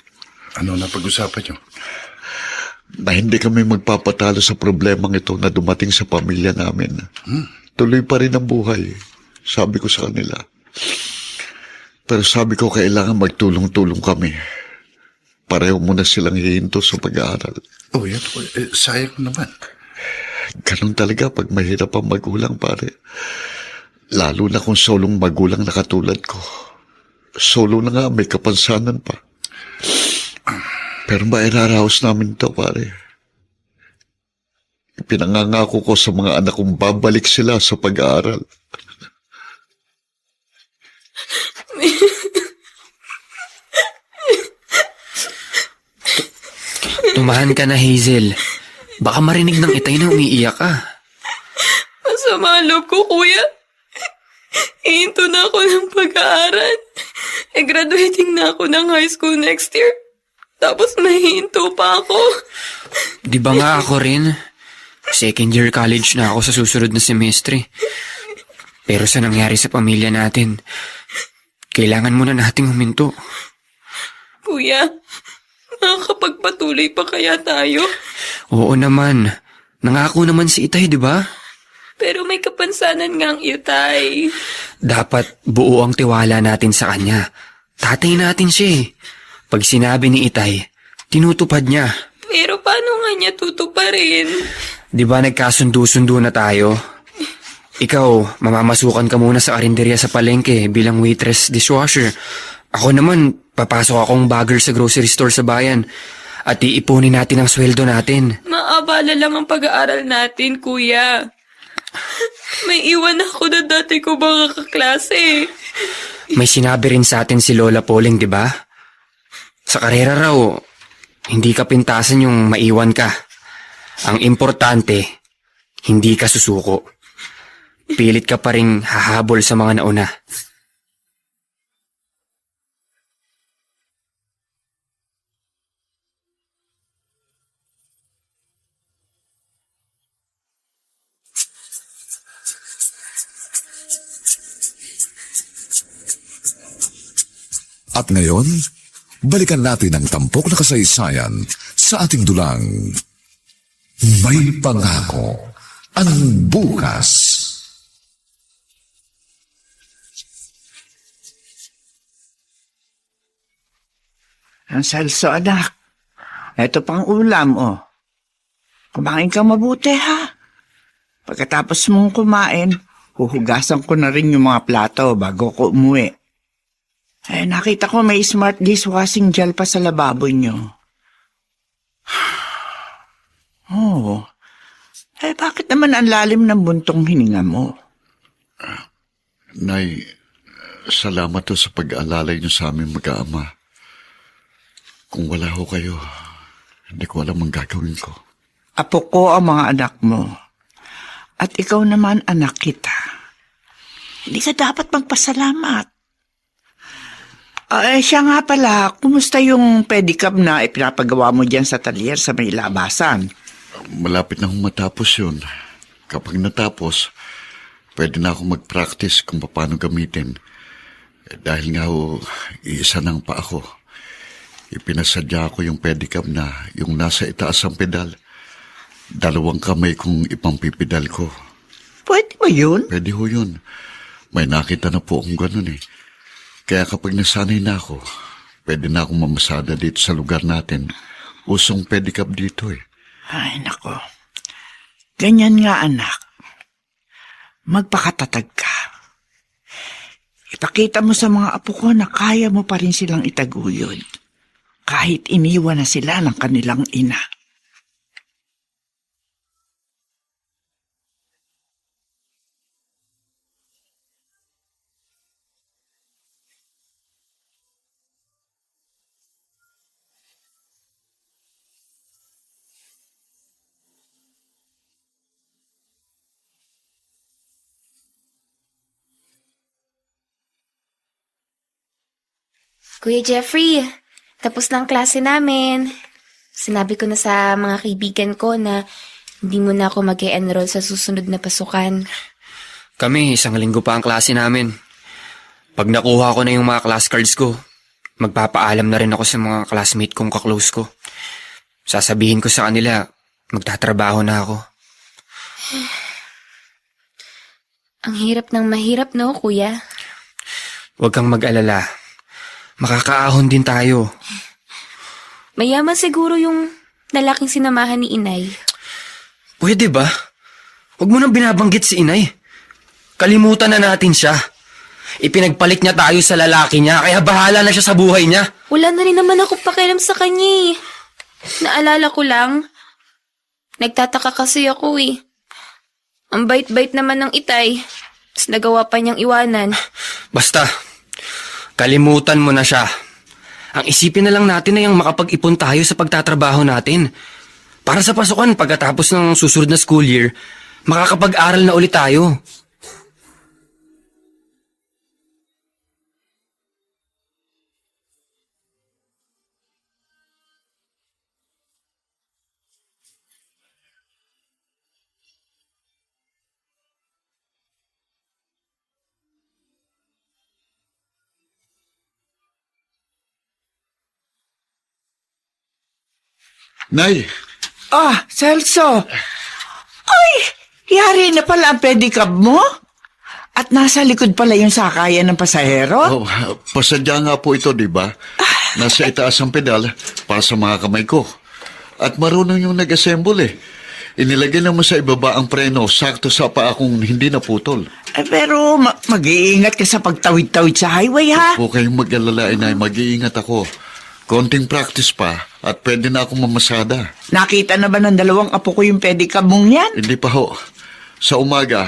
Ano na pag-usapan nyo? na hindi kami magpapatalo sa problemang ito na dumating sa pamilya namin. Tuloy pa rin ang buhay, sabi ko sa kanila. Pero sabi ko kailangan magtulong-tulong kami. Pareho muna silang hihinto sa pag-aaral. Oh, yan. Sayang naman. Ganun talaga pag mahirap ang magulang, pare. Lalo na kung solong magulang na katulad ko. Solo na nga, may kapansanan pa. Pero mairaraos namin ito, pare. Ipinangangako ko sa mga anak kong babalik sila sa pag-aaral. Tumahan ka na, Hazel. Baka marinig ng Itay na umiiyak ka. Masama ang loob ko, kuya. Ihinto na ako ng pag-aaral. Graduating na ako ng high school next year. Tapos mahihinto pa ako. Di ba nga ako rin? Second year college na ako sa susunod na semestre. Pero sa nangyari sa pamilya natin, kailangan muna nating huminto. Kuya, makakapagpatuloy pa kaya tayo? Oo naman. Nangako naman si Itay, di ba? Pero may kapansanan ngang Itay. Dapat buo ang tiwala natin sa kanya. Tatay natin siya eh. Pag sinabi ni Itay, tinutupad niya. Pero paano nga niya tutuparin? Di ba nagkasundo-sundo na tayo? Ikaw, mamamasukan ka muna sa karinderya sa palengke bilang waitress dishwasher. Ako naman, papasok akong bagger sa grocery store sa bayan. At iipunin natin ang sweldo natin. Maabala lang ang pag-aaral natin, kuya. May iwan ako na dati ko mga kaklase. May sinabi rin sa atin si Lola Poling, di ba? Sa karera raw, hindi ka pintasan yung maiwan ka. Ang importante, hindi ka susuko. Pilit ka pa rin hahabol sa mga nauna. At ngayon, balikan natin ang tampok na kasaysayan sa ating dulang. May pangako ang bukas. Ang Celso, anak. Ito pang ulam, oh. Kumain ka mabuti, ha? Pagkatapos mong kumain, huhugasan ko na rin yung mga plato bago ko umuwi. Nakita ko may smart dishwashing gel pa sa lababo nyo. Oh. Bakit naman ang lalim ng buntong hininga mo? Nay, salamat to sa pag-aalalay niyo sa aming mag-aama. Kung wala ho kayo, hindi ko alam ang gagawin ko. Apo ko ang mga anak mo. At ikaw naman anak kita. Hindi ka dapat magpasalamat. Siya nga pala, kumusta yung pedicab na ipinapagawa mo dyan sa talyer sa may labasan? Malapit na akong matapos yun. Kapag natapos, pwede na akong mag-practice kung paano gamitin. Dahil nga ho, iisa nang pa ako. Ipinasadya ko yung pedicab na yung nasa itaas ang pedal. 2 kamay kong ipampipedal ko. Pwede ba yun? Pwede ho yun. May nakita na po akong ganun eh. Kaya kapag nasanay na ako, pwede na akong mamasada dito sa lugar natin. Usong pedicab dito eh. Ay, nako. Ganyan nga, anak. Magpakatatag ka. Ipakita mo sa mga apo ko na kaya mo pa rin silang itaguyod. Kahit iniwan na sila ng kanilang ina. Kuya Jeffrey, tapos na ang klase namin. Sinabi ko na sa mga kaibigan ko na hindi mo na ako mag-e-enroll sa susunod na pasukan. Kami, 1 linggo pa ang klase namin. Pag nakuha ko na yung mga class cards ko, magpapaalam na rin ako sa mga classmate kong kaklose ko. Sasabihin ko sa kanila, magtatrabaho na ako. Ang hirap ng mahirap, no, kuya? Huwag kang mag-alala. Makakaahon din tayo. Mayaman siguro yung lalaking sinamahan ni inay. Pwede ba? Huwag mo nang binabanggit si inay. Kalimutan na natin siya. Ipinagpalit niya tayo sa lalaki niya, kaya bahala na siya sa buhay niya. Wala na rin naman ako pakialam sa kanya eh. Naalala ko lang, nagtataka kasi ako eh. Ang bait-bait naman ng itay, tapos nagawa pa niyang iwanan. Basta, kalimutan mo na siya. Ang isipin na lang natin na yung makapag-ipon tayo sa pagtatrabaho natin. Para sa pasukan, pagkatapos ng susunod na school year, makakapag-aral na ulit tayo. Nay, Celso! Ay, yari na pala ang pedicab mo? At nasa likod pala yung sakayan ng pasahero? pasadya nga po ito, di ba? Nasa itaas ang pedal para sa mga kamay ko. At marunong yung nag-assemble eh. Inilagay naman sa ibaba ang preno, sakto sa paa kung hindi naputol. Pero mag-iingat ka sa pagtawid-tawid sa highway, ha? Huwag kayong mag-alala, inay. Mag-iingat ako. Konting practice pa at pwede na akong mamasada. Nakita na ba ng dalawang apo ko yung pedicab mong yan? Hindi pa ho. Sa umaga,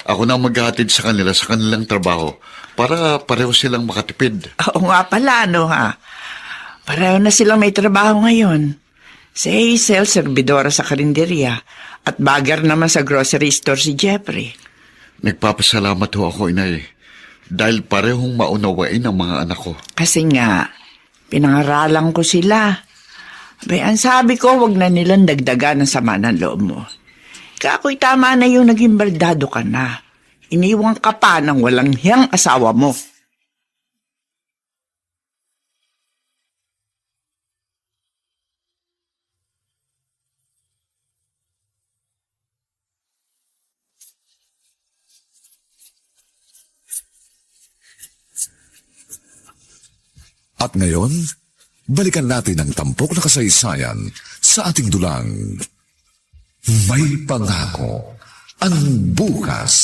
ako na maghahatid sa kanila sa kanilang trabaho para pareho silang makatipid. Oo nga pala, no, ha? Pareho na silang may trabaho ngayon. Si Hazel, servidora sa karinderya, at bagger naman sa grocery store si Jeffrey. Nagpapasalamat ho ako, inay. Dahil parehong maunawain ang mga anak ko. Kasi nga, pinangaralan ko sila. Ang sabi ko, wag na nilang dagdagan ng sama ng loob mo. Kakoy tama na yung naging baldado ka na. Iniwang ka pa ng walang hiyang asawa mo. At ngayon, balikan natin ang tampok na kasaysayan sa ating dulang. May pangako ang bukas.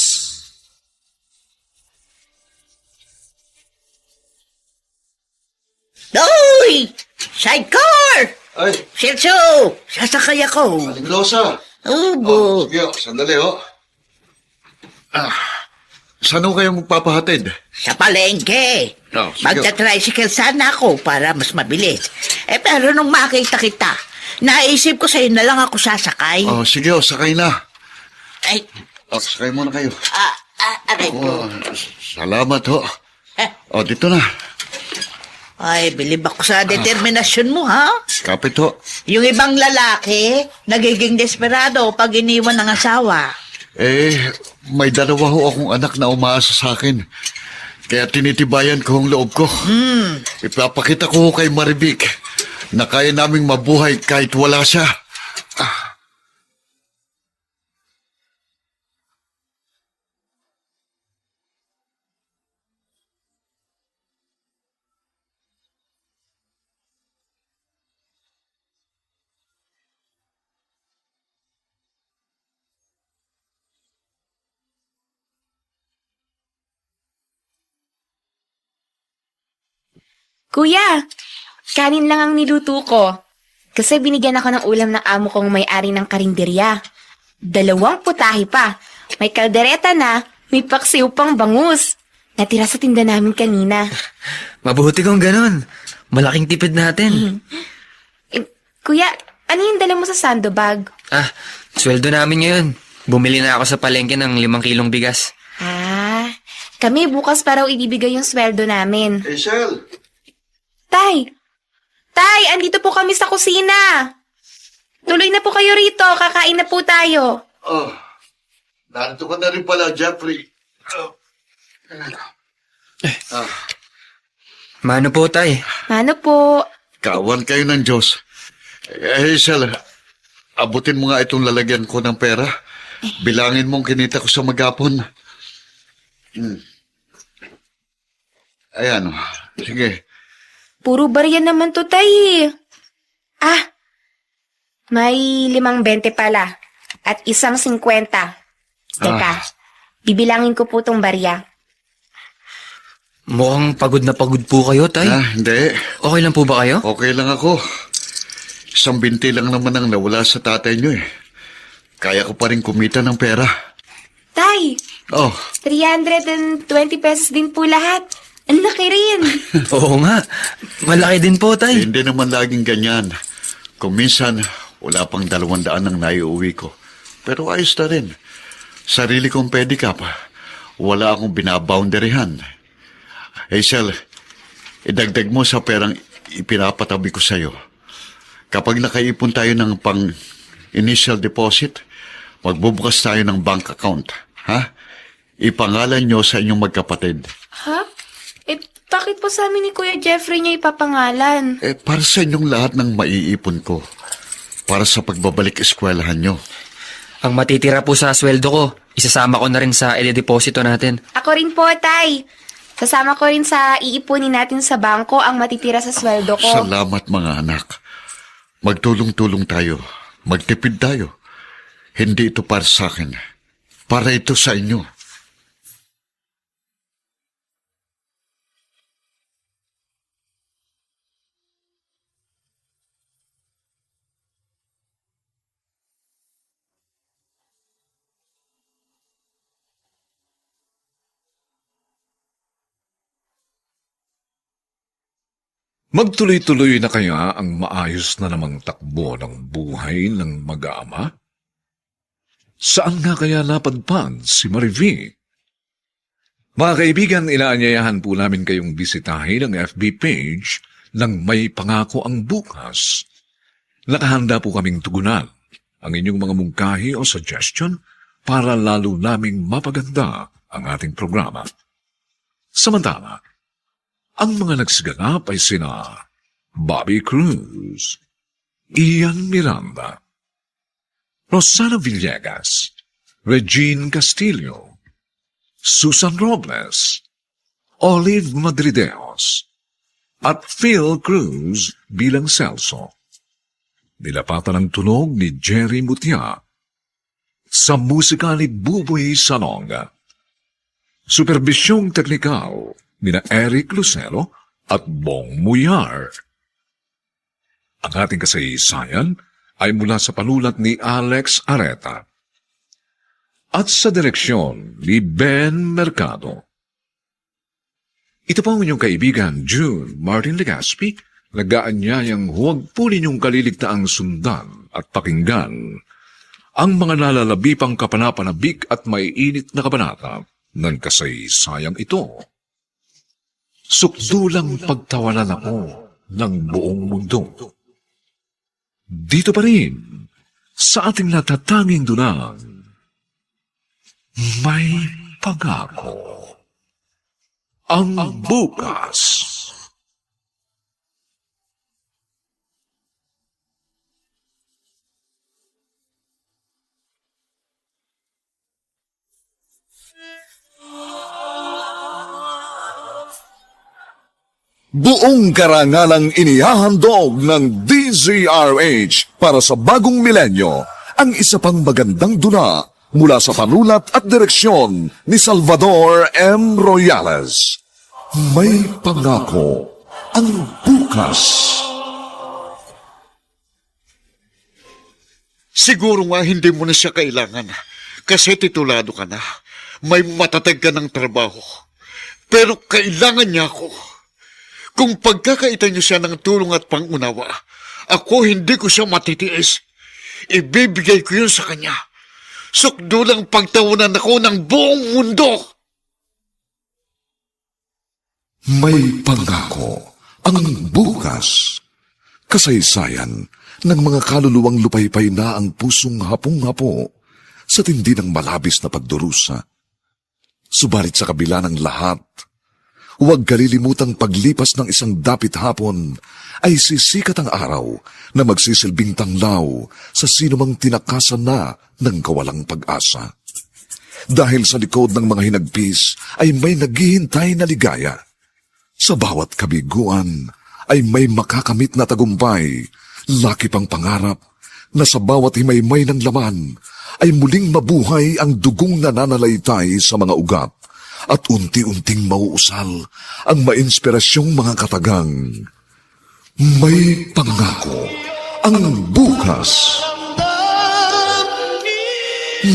Hoy! Sidecar! Ay, Celso! Sasakay ako. Aling Rosa. Ubo. Sige, sandali ho. Saan ho kayo magpapahatid? Sa palengke. Sige. Magta-tricycle sana ako para mas mabilis. Pero nung makita kita, naisip ko sa'yo na lang ako sasakay. Sige ho, sakay na. Ay, Sakay muna kayo. aray ko. Salamat ho. Dito na. Ay, bilib ako sa determinasyon mo, ha? Kapit ho. Yung ibang lalaki, nagiging desperado pag iniwan ng asawa. May dalawa ho akong anak na umaasa sa akin. Kaya tinitibayan ko ang loob ko. Ipapakita ko ho kay Maribik na kaya naming mabuhay kahit wala siya. Kuya, kanin lang ang niluto ko. Kasi binigyan ako ng ulam ng amo kong may-ari ng karinderya. 2 putahe pa. May kaldereta na, may paksiw pang bangus. Natira sa tinda namin kanina. Mabuti kung ganun. Malaking tipid natin. Kuya, ano yung dala mo sa sandobag? Sweldo namin ngayon. Bumili na ako sa palengke ng 5 kilong bigas. Kami bukas pa raw ibibigay yung sweldo namin. Hazel! Tay, andito po kami sa kusina. Tuloy na po kayo rito, kakain na po tayo. Oh, narito ka na rin pala, Jeffrey. Mano po, Tay? Ano po? Kawan kayo ng Diyos. Hazel, abutin mo nga itong lalagyan ko ng pera. Bilangin mong kinita ko sa maghapon. Ayan, sige. Puro barya naman to, Tay. May 5.20 pala. At 1.50. Teka, bibilangin ko po tong barya. Mukhang pagod na pagod po kayo, Tay. Hindi. Okay lang po ba kayo? Okay lang ako. 1.20 lang naman ang nawala sa tatay niyo eh. Kaya ko pa rin kumita ng pera. Tay, Oh, 320 pesos din po lahat. Ang laki rin. Oo nga. Malaki din po, Tay. hindi naman laging ganyan. Kung minsan, wala pang 200 ang naiuwi ko. Pero ayos na rin. Sarili kong pedicab. Wala akong binaboundaryhan. Hazel, idagdag mo sa perang ipinapatabi ko sa'yo. Kapag nakaipon tayo ng pang-initial deposit, magbubukas tayo ng bank account. Ha? Ipangalan nyo sa inyong magkapatid. Ha? Bakit po sa amin ni Kuya Jeffrey niya ipapangalan? Para sa inyong lahat ng maiipon ko. Para sa pagbabalik eskwelahan nyo. Ang matitira po sa sweldo ko, isasama ko na rin sa deposito natin. Ako rin po, Tay. Sasama ko rin sa iipunin natin sa bangko ang matitira sa sweldo ko. Salamat mga anak. Magtulong-tulong tayo. Magtipid tayo. Hindi ito para sa akin. Para ito sa inyo. Magtuloy-tuloy na kaya ang maayos na namang takbo ng buhay ng mag-aama? Saan nga kaya napadpad si Mariví? Mga kaibigan, inaanyayahan po namin kayong bisitahin ang FB page ng May Pangako ang Bukas. Nakahanda po kaming tugunan ang inyong mga mungkahi o suggestion para lalo naming mapaganda ang ating programa. Samantala, ang mga nagsiganap ay sina Bobby Cruz, Ian Miranda, Rosana Villegas, Regine Castillo, Susan Robles, Olive Madrideos, at Phil Cruz bilang Celso. Nilapatan ang tunog ni Jerry Mutia sa musika ni Buboy Salonga. Superbisyong teknikal nina Eric Lucero at Bong Muyar. Ang ating kasaysayan ay mula sa panulat ni Alex Areta at sa direksyon ni Ben Mercado. Ito po ang inyong kaibigan June Martin Legaspi, nag-aanyayang huwag po ninyong kaliligtaang sundan at pakinggan ang mga nalalabipang kapanapanabik at maiinit na kabanata ng kasaysayang ito. Sukdulang pagtawanan ako ng buong mundo. Dito pa rin, sa ating natatanging dunang, May Pangako ang Bukas. Buong karangalang inihahandog ng DZRH para sa bagong milenyo ang isa pang magandang dula mula sa panulat at direksyon ni Salvador M. Royales. May Pangako ang bukas. Siguro nga hindi mo na siya kailangan kasi titulado ka na. May matatag ka ng trabaho. Pero kailangan niya ako. Kung pagkakaitan niyo siya ng tulong at pangunawa, ako hindi ko siya matitiis. Ibibigay ko yun sa kanya. Sukdulang pagtawanan ako ng buong mundo. May pangako ang bukas. Kasaysayan ng mga kaluluwang lupaypay na ang pusong hapong-hapo sa tindi ng malabis na pagdurusa. Subalit sa kabila ng lahat, huwag kalilimutang paglipas ng isang dapit hapon ay sisikat ang araw na magsisilbing tanglaw sa sinumang tinakasan na ng kawalang pag-asa. Dahil sa likod ng mga hinagpis ay may naghihintay na ligaya. Sa bawat kabiguan ay may makakamit na tagumpay, laki pang pangarap na sa bawat himaymay ng laman ay muling mabuhay ang dugong nananalaytay sa mga ugat at unti-unting mauusal ang mainspirasyong mga katagang. May pangako ang bukas.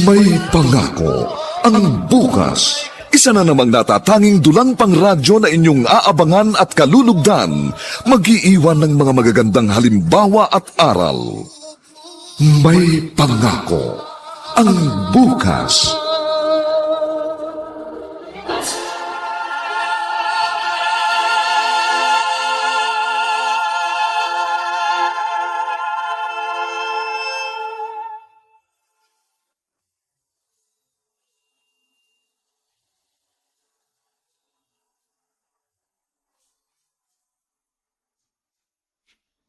May pangako ang bukas. Isa na namang natatanging dulang pang radyo na inyong aabangan at kalulugdan, mag-iiwan ng mga magagandang halimbawa at aral. May pangako ang bukas.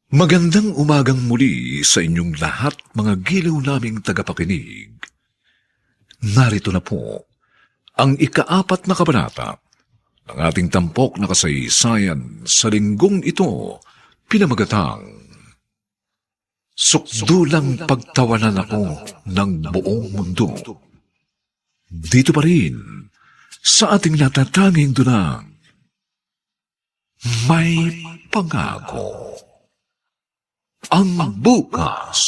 Magandang umagang muli sa inyong lahat, mga giliw naming tagapakinig. Narito na po ang ika-4 na kabanata ng ating tampok na kasaysayan sa linggong ito, pinamagatang Sukdulang pagtawanan ako ng buong mundo. Dito pa rin sa ating natatanging dunang May Pangako ang bukas.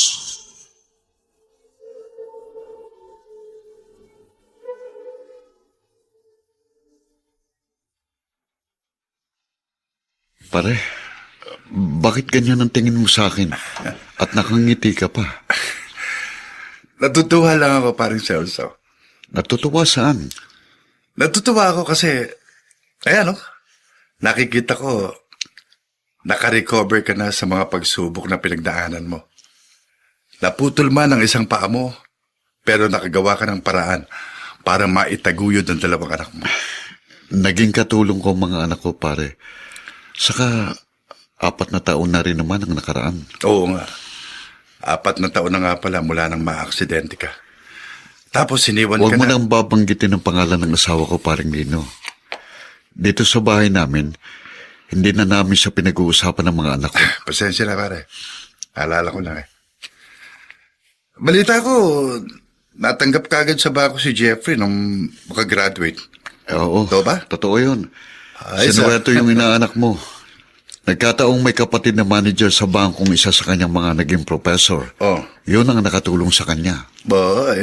Pare, bakit ganyan ang tingin mo sa akin? At nakangiti ka pa. Natutuwa lang ako, paring Celso. Natutuwa saan? Natutuwa ako kasi, ayan nakikita ko, nakarecover ka na sa mga pagsubok na pinagdaanan mo. Naputol man ang isang paa mo, pero nakagawa ka ng paraan para maitaguyod ang 2 anak mo. Naging katulong ko mga anak ko, pare. Saka, 4 na taon na rin naman ang nakaraan. Oo nga. 4 na taon na nga pala mula nang maaksidente ka. Tapos siniwan Huwag ka mo na. nang babanggitin ang pangalan ng asawa ko, paring Lino. Dito sa bahay namin, hindi na namin siya pinag-uusapan ng mga anak ko. Pasensya na, pare. Alala ko lang Balita ko, natanggap kagad sa bako si Jeffrey nung makagraduate. Oo, Totoo ba? Totoo yun. Ay, Sinuwerte yung inaanak mo. Nagkataong may kapatid na manager sa bangkong isa sa kanyang mga naging professor. Oh. Yun ang nakatulong sa kanya.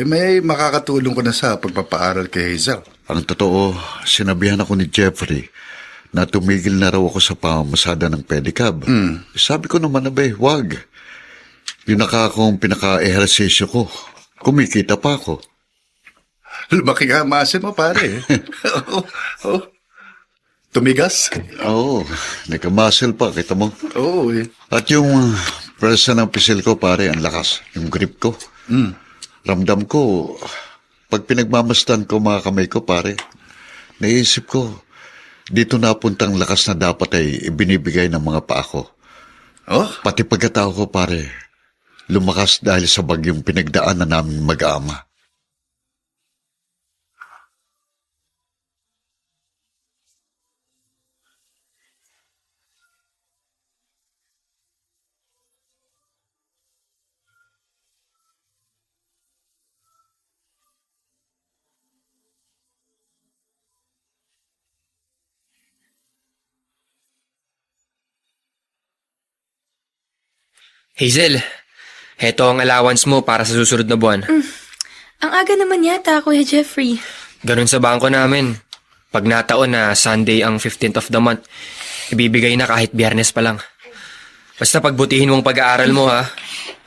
May makakatulong ko na sa pagpapaaral kay Hazel. Ang totoo, sinabihan ako ni Jeffrey na tumigil na raw ako sa pamamasada ng pedicab. Sabi ko naman na wag. Yun na akong pinaka-ehersesyo ko. Kumikita pa ako. Lumaki nga masin mo, pare. Tumigas? Oo, nagka-muscle pa, kita mo. Oo, At yung presa ng pisil ko, pare, ang lakas. Yung grip ko. Ramdam ko, pag pinagmamastan ko mga kamay ko, pare, naisip ko, dito napuntang lakas na dapat ay ibinibigay ng mga paa ko. Oh? Pati pagkatao ko, pare, lumakas dahil sa bagyong pinagdaan na namin mag-ama. Hazel, heto ang allowance mo para sa susunod na buwan. Ang aga naman yata, Kuya Jeffrey. Ganun sa bangko namin. Pag nataon na Sunday ang 15th of the month, ibibigay na kahit Biyernes pa lang. Basta pagbutihin mong pag-aaral mo, ha?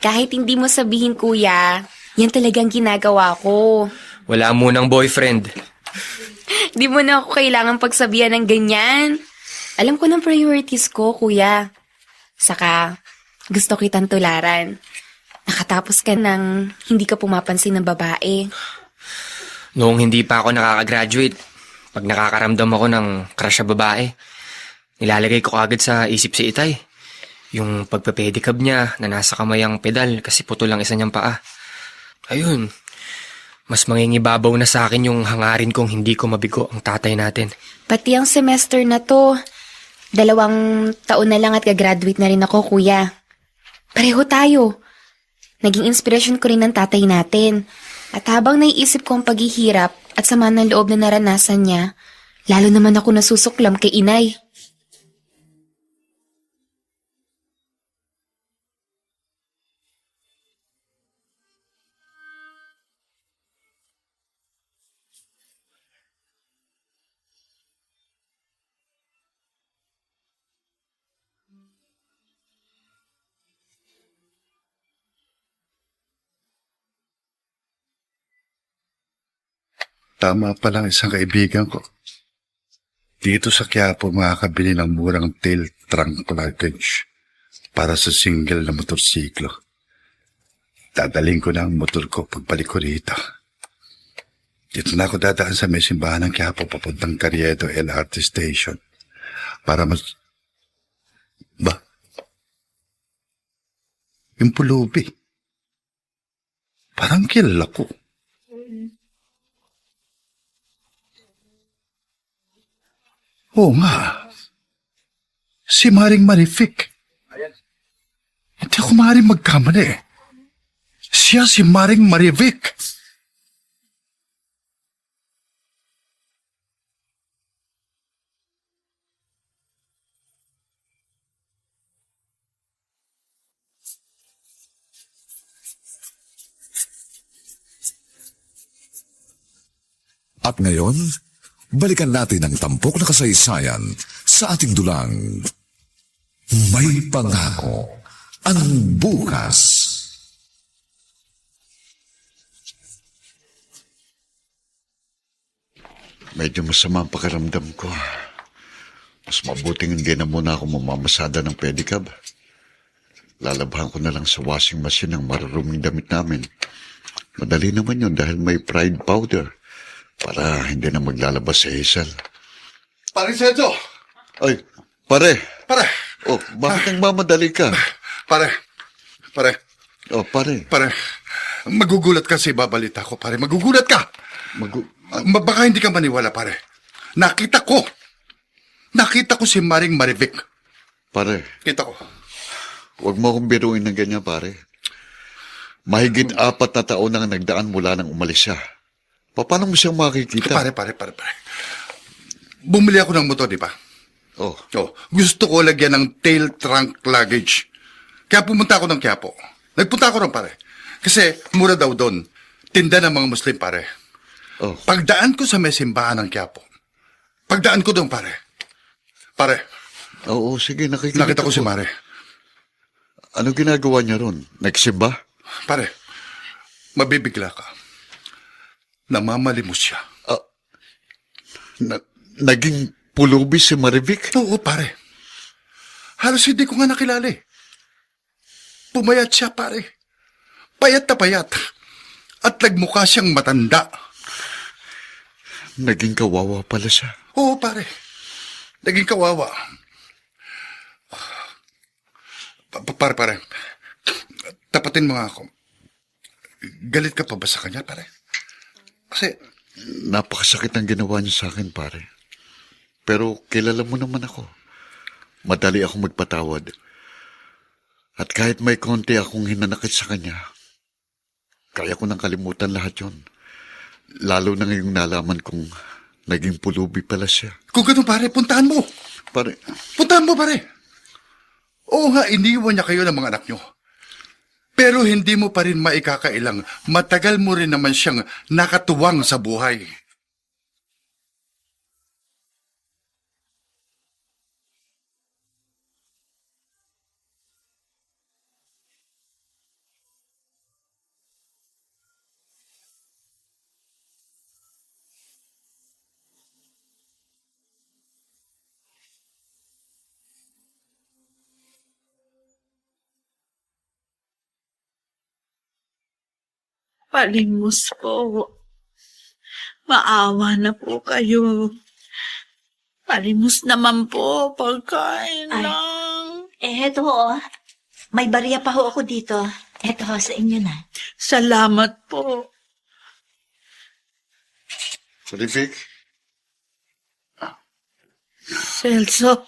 Kahit hindi mo sabihin, Kuya, yan talagang ginagawa ko. Wala munang boyfriend. Di mo na ako kailangan pagsabihan ng ganyan. Alam ko ng priorities ko, Kuya. Saka, gusto kitang tularan. Nakatapos ka ng hindi ka pumapansin ng babae. Noong hindi pa ako nakaka-graduate, pag nakakaramdam ako ng crush sa babae, nilalagay ko agad sa isip si Itay. Yung pagpapedicab niya na nasa kamay ang pedal kasi puto lang isa niyang paa. Ayun, mas mangingibabaw na sa akin yung hangarin kong hindi ko mabigo ang tatay natin. Pati ang semester na to, 2 taon na lang at gagraduate na rin ako, Kuya. Pareho tayo. Naging inspirasyon ko rin ng tatay natin. At habang naiisip ko ang paghihirap at sama ng loob na naranasan niya, lalo naman ako nasusuklam kay inay. Tama pa lang isang kaibigan ko. Dito sa Quiapo makakabili ng murang tail trunk luggage para sa single na motorsiklo. Dadaling ko na ang motor ko pagbalik ko rito. Dito na ako dadaan sa may simbahan ng Quiapo papuntang Carriedo LRT Station para mas... Ba? Yung pulubi. Parang kilala ko. Oo nga. Si Maring Marific. Hindi ako maaaring magkamali. Siya si Maring Marivic. At ngayon, balikan natin ang tampok na kasaysayan sa ating dulang May Pangako ang Bukas. Medyo masama ang pakiramdam ko. Mas mabuting hindi na muna ako mamamasada ng pedicab. Lalabhan ko na lang sa washing machine ang maruruming damit namin. Madali naman yun dahil may Pride powder para hindi na maglalabas si Hazel. Pare Sergio! Ay, pare! Pare! Oh, bakit nagmamadali ka? Pare! Oh, pare. Pare! Magugulat ka sa ibabalita ko, pare. Magugulat ka! Baka hindi ka maniwala, pare. Nakita ko si Maring Marivic. Pare. Kita ko. Huwag mo akong biruin ng ganyan, pare. Mahigit 4 na taon nang nagdaan mula nang umalis siya. Paano mo siyang makikita? Pare. Bumili ako ng motor, di ba? Oh. Gusto ko lagyan ng tail trunk luggage. Kaya pumunta ako ng Quiapo. Nagpunta ako ron, pare. Kasi mura daw doon. Tinda ng mga Muslim, pare. Oh. Pagdaan ko sa may simbahan ng Quiapo. Pagdaan ko doon, pare. Pare. Oo, sige, nakikita Nakita ko si Mare. Ano ginagawa niya ron? Nagsimba? Pare, mabibigla ka. Namamalimos siya. Naging pulubi si Marivic? Oo, pare. Halos hindi ko nga nakilala eh. Pumayat siya, pare. Payat na payat. At nagmukha siyang matanda. Naging kawawa pala siya. Oo, pare. Naging kawawa. Pare. Tapatin mo nga ako. Galit ka pa ba sa kanya, pare? Kasi... Napakasakit ang ginawa niya sa akin, pare. Pero kilala mo naman ako. Madali akong magpatawad. At kahit may konti akong hinanakit sa kanya, kaya ko nang kalimutan lahat yon. Lalo na ngayong nalaman kong naging pulubi pala siya. Kung ganun, pare, puntahan mo. Pare. Puntahan mo, pare. Oo nga, iniwan niya kayo ng mga anak niyo. Pero hindi mo pa rin maikakailang matagal mo rin naman siyang nakatuwang sa buhay. Palimos po. Maawa na po kayo. Palimos naman po, pagkain Ay. lang. Eto ho. May barya pa ho ako dito. Eto ho, sa inyo na. Salamat po. Rivic, Celso,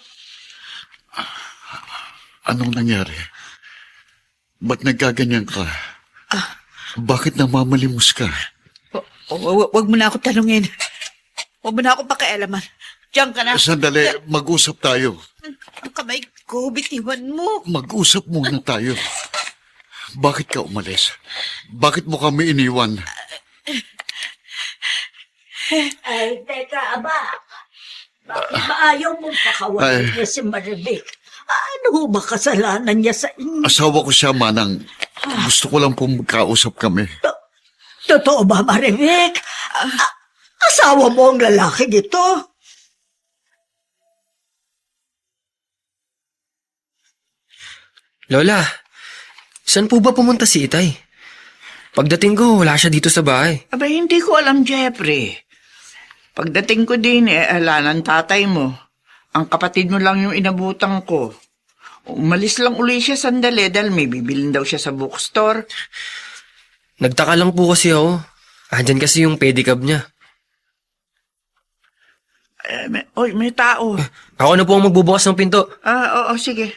anong nangyari? Ba't nagkaganyan ka? Bakit namamalimos ka? wag mo na ako tanungin. Wag mo na ako pakialaman. Diyan ka na. Sandali, mag-usap tayo. Ang kamay ko, bitiwan mo. Mag-usap muna tayo. Bakit ka umalis? Bakit mo kami iniwan? Ay, teka, aba. Bakit ba ayaw mong pakawalan niya si Marivic? Ano ba kasalanan niya sa inyo? Asawa ko siya, Manang. Gusto ko lang pong magkausap kami. Totoo ba, Marivic? Asawa mo ang lalaki nito? Lola, saan po ba pumunta si Itay? Pagdating ko, wala siya dito sa bahay. Aba, hindi ko alam, Jeffrey. Pagdating ko din, ala ng tatay mo. Ang kapatid mo lang yung inabutan ko. Umalis lang uli siya sandali dahil may bibilin daw siya sa bookstore. Nagtaka lang po kasi ako. Andyan kasi yung pedicab niya. May tao. Ako na po ang magbubukas ng pinto. Oo, sige.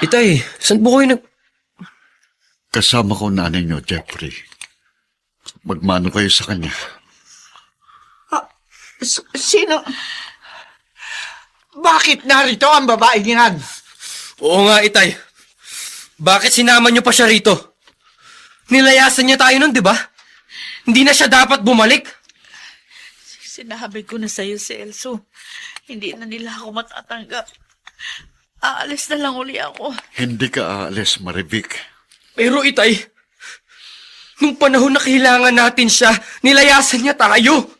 Itay, saan po kayo Kasama ko nanay niyo, Jeffrey. Magmano kayo sa kanya. Sino? Bakit narito ang babae niyan? Oo nga, Itay. Bakit sinama niyo pa siya rito? Nilayasan niya tayo nun, di ba? Hindi na siya dapat bumalik. Sinabi ko na sa'yo, Celso. Hindi na nila ako matatanggap. Aalis na lang uli ako. Hindi ka aalis, Marivic. Pero Itay, nung panahon na kailangan natin siya, nilayasan niya tayo.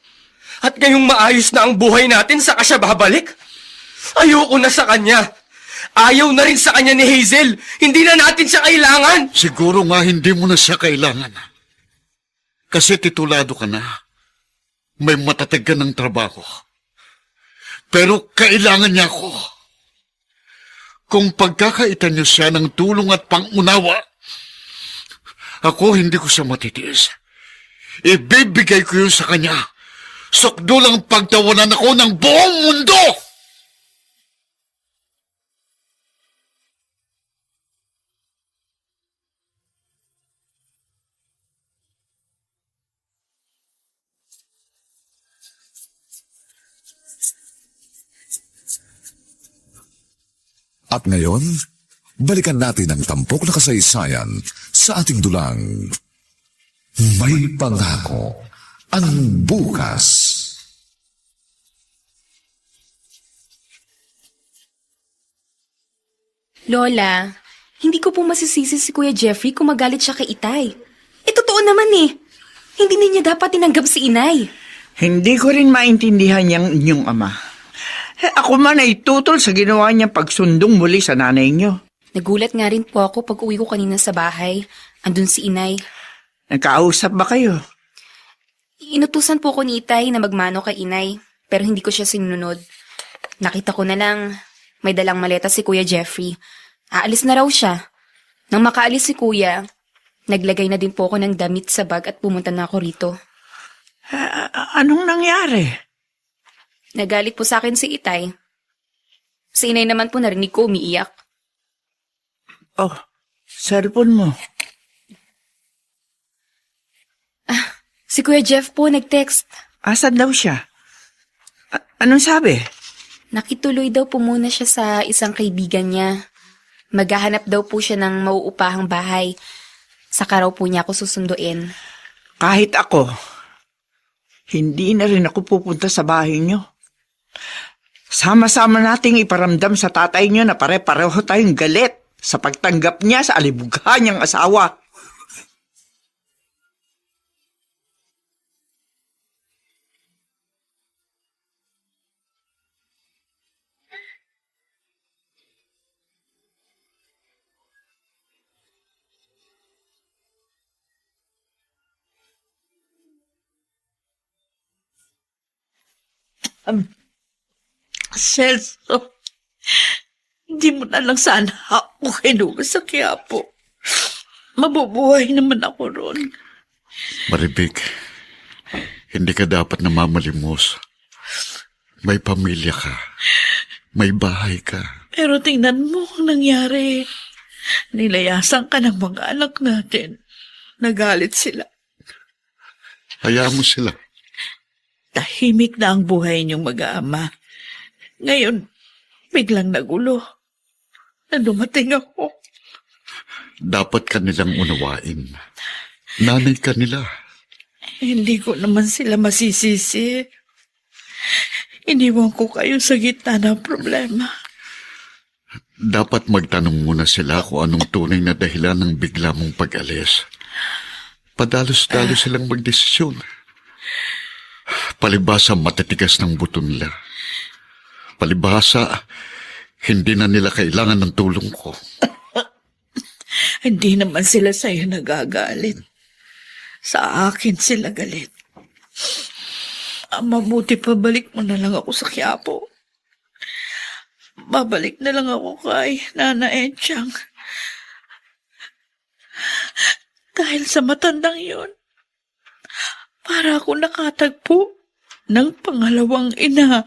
At ngayong maayos na ang buhay natin, saka siya babalik? Ayoko na sa kanya. Ayaw na rin sa kanya ni Hazel. Hindi na natin siya kailangan. Siguro nga hindi mo na siya kailangan. Kasi titulado ka na. May matatag ka ng trabaho. Pero kailangan niya ako. Kung pagkakaitan niyo siya ng tulong at pangunawa, ako hindi ko siya matitiis. Ibibigay ko yun sa kanya. Sukdo lang pagtawanan ako ng buong mundo! At ngayon, balikan natin ang tampok na kasaysayan sa ating dulang. May pangako ang bukas. Lola, hindi ko po masisisi si Kuya Jeffrey kung magalit siya kay Itay. Totoo naman eh. Hindi niya dapat tinanggap si Inay. Hindi ko rin maintindihan yung inyong ama. Ako man ay tutol sa ginawa niya pagsundong muli sa nanay niyo. Nagulat nga rin po ako pag uwi ko kanina sa bahay. Andun si Inay. Nagkausap ba kayo? Inutusan po ko ni Itay na magmano kay Inay, pero hindi ko siya sinunod. Nakita ko na lang, may dalang maleta si Kuya Jeffrey. Aalis na raw siya. Nang makaalis si Kuya, naglagay na din po ako ng damit sa bag at pumunta na ako rito. Anong nangyari? Nagalit po sa akin si Itay. Si Inay naman po narinig ko umiiyak. Oh, cellphone mo. Si Kuya Jeff po nag-text. Asan daw siya? Anong sabi? Nakituloy daw po muna siya sa isang kaibigan niya. Maghahanap daw po siya ng mauupahang bahay. Saka raw po niya ako susunduin. Kahit ako, hindi na rin ako pupunta sa bahay niyo. Sama-sama nating iparamdam sa tatay niyo na pare-pareho tayong galit sa pagtanggap niya sa alibughan niyang asawa. Celso, hindi mo na lang sana ako kinuha sa Quiapo. Mabubuhay naman ako ron. Maribig, hindi ka dapat namamalimos. May pamilya ka. May bahay ka. Pero tingnan mo ang nangyari. Nilayasan ka ng mga anak natin. Nagalit sila. Hayaan mo sila. Tahimik na ang buhay niyong mag-aama. Ngayon, biglang nagulo. Na dumating ako. Dapat ka nilang unawain. Nanay ka nila. Hindi ko naman sila masisisi. Iniwan ko kayo sa gitna ng problema. Dapat magtanong muna sila kung anong tunay na dahilan ng bigla mong pag-alis. Padalos-dalos silang magdesisyon. Palibhasa matitigas ng buto nila. Palibhasa, hindi na nila kailangan ng tulong ko. Hindi naman sila sa'yo nagagalit. Sa akin sila galit. Mabuti pabalik mo na lang ako sa Quiapo. Babalik na lang ako kay Nana Enchang. Dahil sa matandang yun, para ako nakatagpo ng pangalawang ina.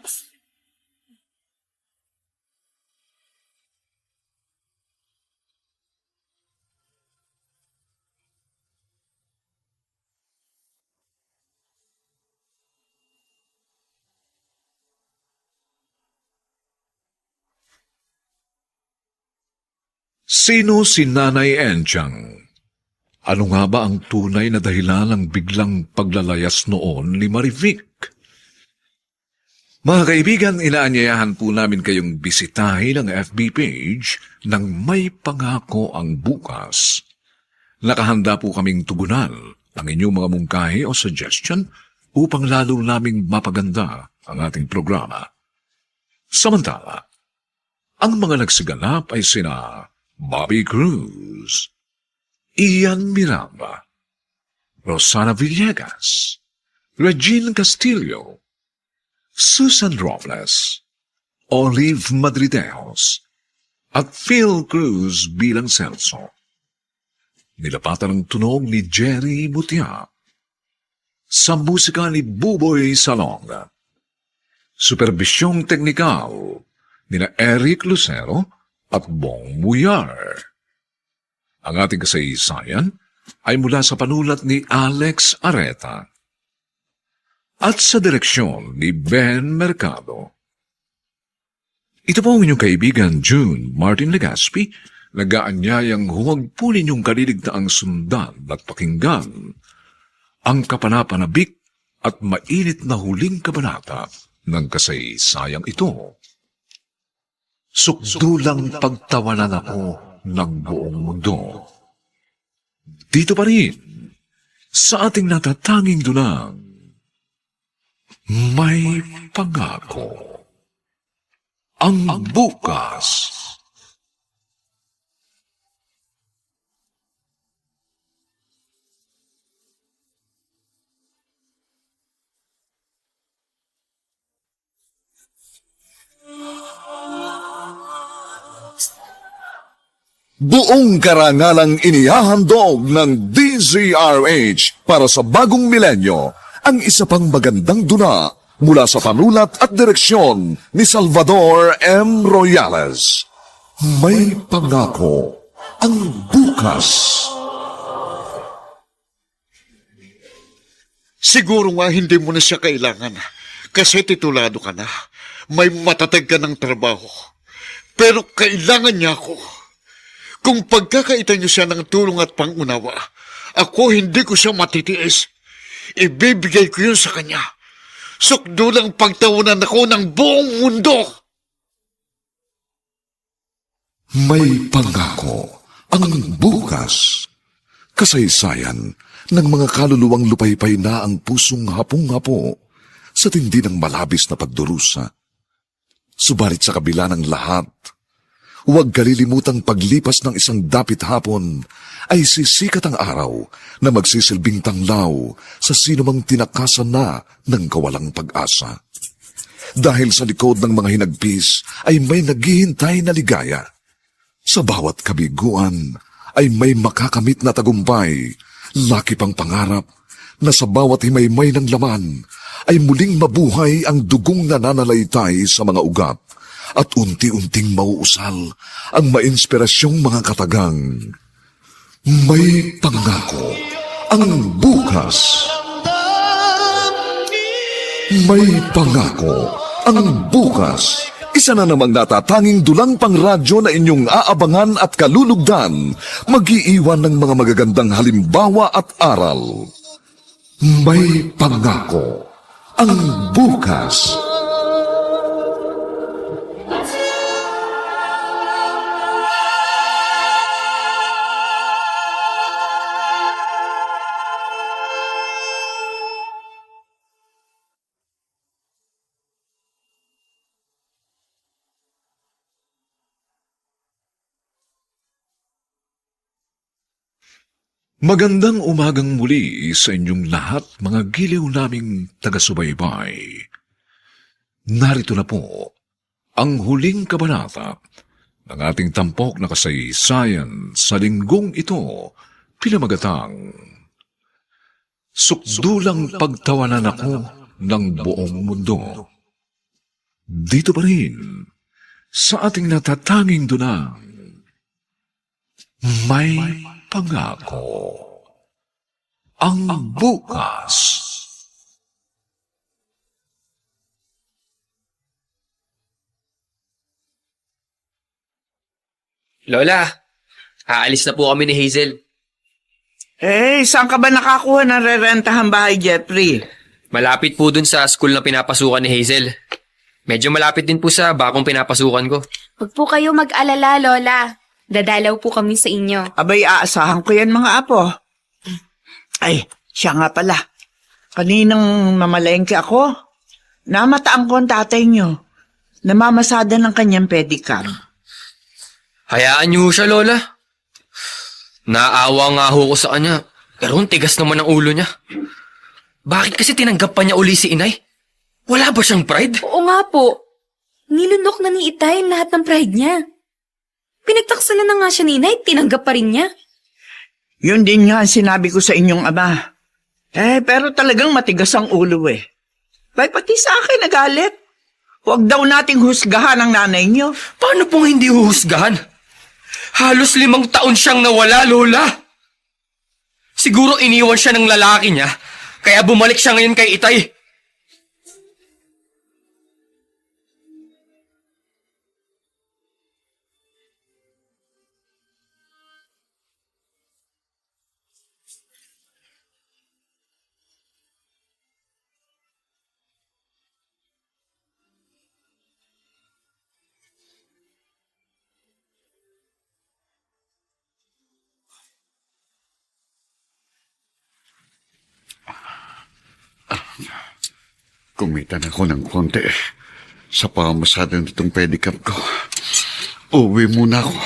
Sino si Nanay Enchang? Ano nga ba ang tunay na dahilan ng biglang paglalayas noon ni Marivic? Mga kaibigan, inaanyayahan po namin kayong bisitahin ang FB page ng May Pangako ang Bukas. Nakahanda po kaming tugunan ang inyong mga mungkahi o suggestion upang lalo naming mapaganda ang ating programa. Samantala, ang mga nagsiganap ay sina Bobby Cruz, Ian Miranda, Rosana Villegas, Regine Castillo, Susan Robles, Olive Madrideos, at Phil Cruz bilang Celso. Nilapatan ang tunog ni Jerry Mutia. Sa musika ni Buboy Salong. Superbisyong teknikal nila Eric Lucero at Bong Muyar. Ang ating kasaysayan ay mula sa panulat ni Alex Areta at sa direksyon ni Ben Mercado. Ito po ang inyong kaibigan June Martin Legaspi, nag-aanyayang huwag po ninyong kaliligtaang sundan at pakinggan ang kapanapanabik at mainit na huling kabanata ng kasaysayang ito. Sukdulang pagtawanan ako ng buong mundo. Dito pa rin, sa ating natatanging dunang, May Pangako ang Bukas. Buong karangalang inihahandog ng DZRH para sa bagong milenyo ang isa pang magandang duna mula sa panulat at direksyon ni Salvador M. Royales. May Pangako ang Bukas. Siguro nga hindi mo na siya kailangan kasi titulado ka na. may matatag ka ng trabaho. Pero kailangan niya ako. Kung pagkakaitan niyo siya ng tulong at pangunawa, ako hindi ko siya matitiis. Ibibigay ko yun sa kanya. Sukdulang pagtawanan ako ng buong mundo. May pangako ang bukas. Kasaysayan ng mga kaluluwang lupaypay na ang pusong hapong-hapo sa tindi ng malabis na pagdurusa. Subalit sa kabila ng lahat, huwag kalilimutang paglipas ng isang dapit hapon ay sisikat ang araw na magsisilbing tanglaw sa sinumang tinakasan na ng kawalang pag-asa. Dahil sa likod ng mga hinagpis ay may naghihintay na ligaya. Sa bawat kabiguan ay may makakamit na tagumpay, laki pang pangarap na sa bawat himaymay ng laman ay muling mabuhay ang dugong nananalaytay sa mga ugat at unti-unting mauusal ang mainspirasyong mga katagang. May pangako ang bukas. May pangako ang bukas. Isa na namang natatanging dulang pang radyo na inyong aabangan at kalulugdan, mag-iiwan ng mga magagandang halimbawa at aral. May pangako ang bukas. Magandang umagang muli sa inyong lahat, mga giliw naming taga-subaybay. Narito na po ang huling kabanata ng ating tampok na kasaysayan sa linggong ito, pinamagatang Sukdulang pagtawanan ako ng buong mundo. Dito pa rin, sa ating natatanging dunang, may pangako ang bukas. Lola, aalis na po kami ni Hazel. Saan ka ba nakakuha ng rerentahan bahay, Jeffrey? Malapit po dun sa school na pinapasukan ni Hazel. Medyo malapit din po sa bakong pinapasukan ko. Huwag po kayo mag-alala, Lola. Dadalaw po kami sa inyo. Abay, aasahan ko yan, mga apo. Ay, siya nga pala. Kaninang mamalengke ako, namataan ko ang tatay niyo. Namamasada ng kanyang pedicab. Hayaan niyo siya, Lola. Naawa nga ho ko sa kanya. Pero ang tigas naman ang ulo niya. Bakit kasi tinanggap pa niya uli si inay? Wala ba siyang pride? Oo nga po. Nilunok na ni Itay lahat ng pride niya. Pinagtaksalan na nga siya ni Inay, tinanggap pa rin niya. Yun din nga ang sinabi ko sa inyong ama. Pero talagang matigas ang ulo eh. Pati sa akin nagalit. Huwag daw nating husgahan ang nanay niyo. Paano pong hindi huhusgahan? Halos 5 taon siyang nawala, Lola. Siguro iniwan siya ng lalaki niya, kaya bumalik siya ngayon kay Itay. Kumita na ako ng konti sa pamamasada nitong pedicab ko. Uwi muna ako.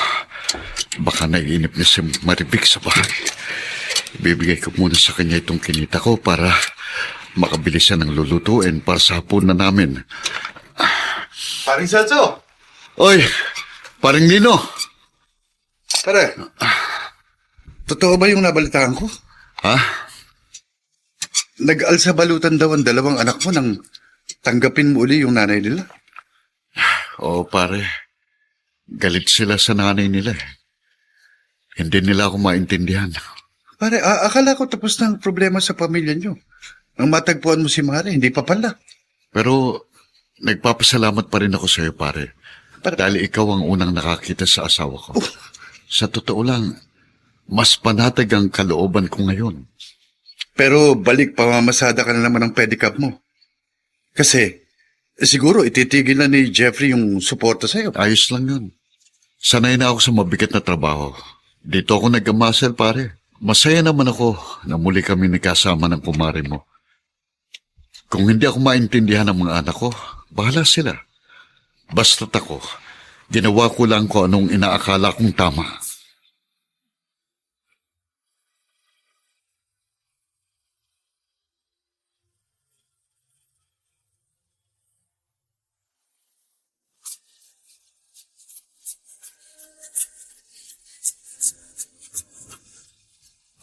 Baka naiinip na si Maribik sa bahay. Ibibigay ko muna sa kanya itong kinita ko para makabili siya ng lulutuin para sa hapon na namin. Paring Satso! Oy, paring Nino. Pare, totoo ba yung nabalitaan ko? Ha? Nag-alsa balutan daw ang 2 anak mo nang tanggapin mo uli yung nanay nila. Oo, pare. Galit sila sa nanay nila. Hindi nila ako maintindihan. Pare, akala ko tapos na ang problema sa pamilya nyo. Ang matagpuan mo si Mari, hindi pa pala. Pero nagpapasalamat pa rin ako sa iyo, pare. Dahil ikaw ang unang nakakita sa asawa ko. Sa totoo lang, mas panatag ang kalooban ko ngayon. Pero balik pamamasada ka na naman ng pedicab mo. Kasi, siguro ititigil na ni Jeffrey yung suporta sa'yo. Ayos lang yun. Sanay na ako sa mabigat na trabaho. Dito ako nag-muscle, pare. Masaya naman ako na muli kami nagkasama ng kumare mo. Kung hindi ako maintindihan ng mga anak ko, bahala sila. Basta't ako, ginawa ko lang kung anong inaakala kong tama.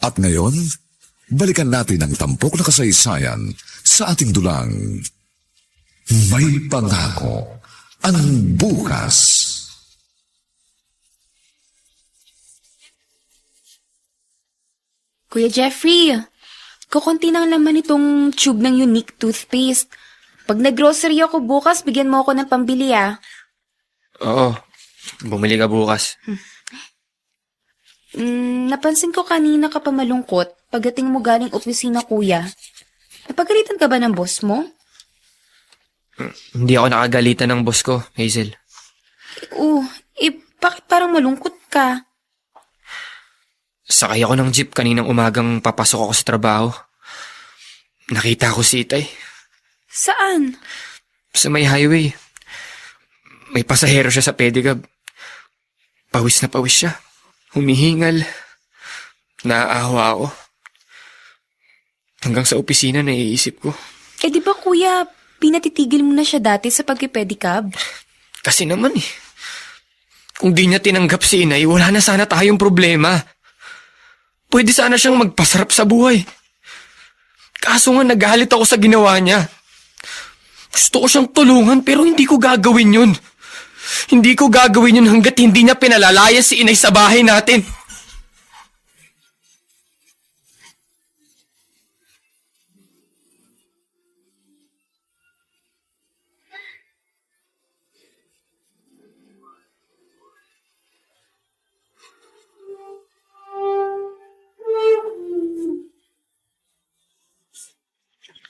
At ngayon, balikan natin ang tampok na kasaysayan sa ating dulang. May pangako ang bukas. Kuya Jeffrey, kukunti nang laman itong tube ng Unique toothpaste. Pag nag-grocery ako bukas, bigyan mo ako ng pambili Oo, bumili ka bukas. Napansin ko kanina ka pa malungkot pagdating mo galing opisina, kuya. Napagalitan ka ba ng boss mo? Hindi ako nakagalitan ng boss ko, Hazel. Bakit parang malungkot ka? Sakay ako ng jeep kaninang umagang papasok ako sa trabaho. Nakita ko si Itay. Saan? Sa may highway. May pasahero siya sa pedicab. Pawis na pawis siya. Humihingal. Naaawa ako. Hanggang sa opisina naiisip ko. Di ba kuya, pinatitigil mo na siya dati sa pagpipedicab? Kasi naman kung di niya tinanggap si Inay, wala na sana tayong problema. Pwede sana siyang magpasarap sa buhay. Kaso nga nagalit ako sa ginawa niya. Gusto ko siyang tulungan pero hindi ko gagawin yun. Hindi ko gagawin yun hanggat hindi niya pinalalaya si Inay sa bahay natin.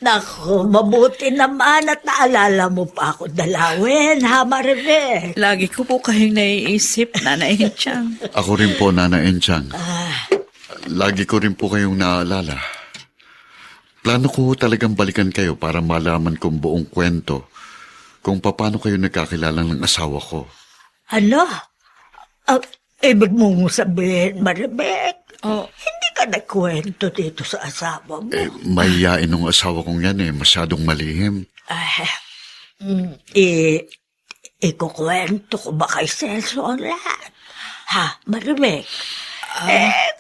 Naku, mabuti naman at naalala mo pa ako dalawin, ha, Maribel? Lagi ko po kayong naiisip, Nanay Enchang. Ako rin po, Nana Enchang. Lagi ko rin po kayong naaalala. Plano ko talagang balikan kayo para malaman kong buong kwento kung paano kayo nagkakilala ng asawa ko. Ano? Ibig mong sabihin, Maribel? Hindi ka nagkwento dito sa asawa mo? Mahiyain ng asawa kong yan masyadong malihim. Ikukwento ko ba kay Celso ang lahat? Ha, Maribel?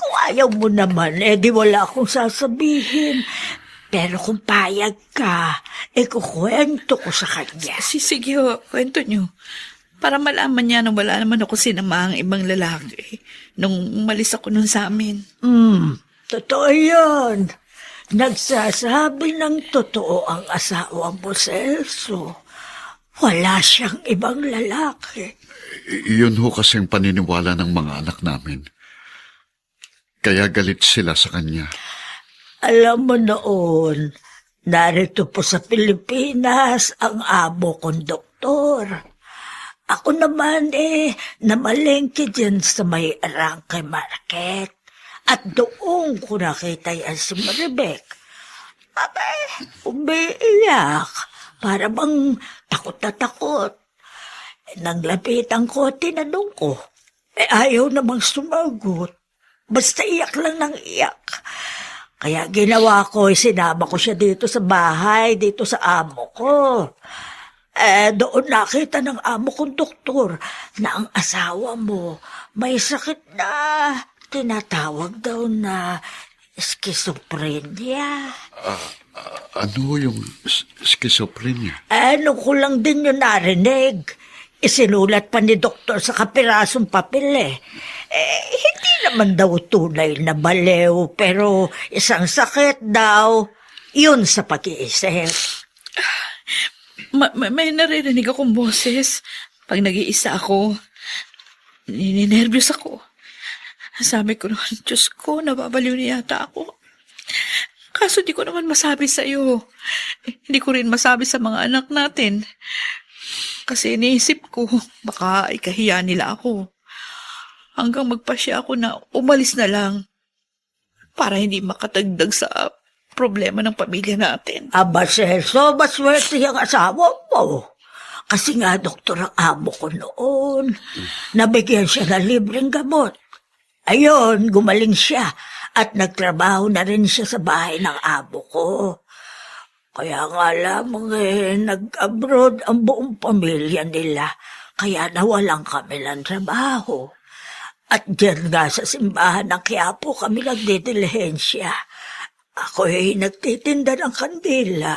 Kung ayaw mo naman, di wala akong sasabihin. Pero kung payag ka, ikukwento ko sa kanya. Sige, kwento nyo. Para malaman niya na wala naman ako sinamaang ibang lalaki nung umalis ako nun sa amin. Totoo yun. Nagsasabi ng totoo ang asawa mo, Celso. Wala siyang ibang lalaki. Yun ho kasing paniniwala ng mga anak namin. Kaya galit sila sa kanya. Alam mo noon, narito po sa Pilipinas ang amo kong doktor. Ako naman namalengke dyan sa may Arangkay Market. At doon ko nakita yan si Maribel. Umiiyak. Para bang takot na takot. Nang lapitan ko, tinanong ko. Ayaw namang sumagot. Basta iyak lang ng iyak. Kaya ginawa ko, sinama ko siya dito sa bahay, dito sa amo ko. Doon nakita ng amo kong doktor na ang asawa mo may sakit na tinatawag daw na schizophrenia. Ano yung schizophrenia? Ano ko lang din yun narinig. Isinulat pa ni doktor sa kapirasong papel hindi naman daw tunay na balew, pero isang sakit daw, yun sa pag-iisip. May naririnig akong boses. Pag nag-iisa ako, ninenervyos ako. Sabi ko naman, Diyos ko, nababaliw niya yata ako. Kaso di ko naman masabi sa iyo. Hindi ko rin masabi sa mga anak natin. Kasi iniisip ko, baka ikahiya nila ako. Hanggang magpasya ako na umalis na lang para hindi makatagdag sa problema ng pamilya natin. Aba, Celso, maswerte yung asawa mo. Kasi nga, doktor ang amo ko noon. Nabigyan siya ng libreng gamot. Ayun, gumaling siya at nagtrabaho na rin siya sa bahay ng amo ko. Kaya nga lamang nag-abroad ang buong pamilya nila. Kaya nawalan kami ng trabaho. At dyan nga sa simbahan ng Quiapo kami nagdidilihensya. Ako'y nagtitinda ng kandila.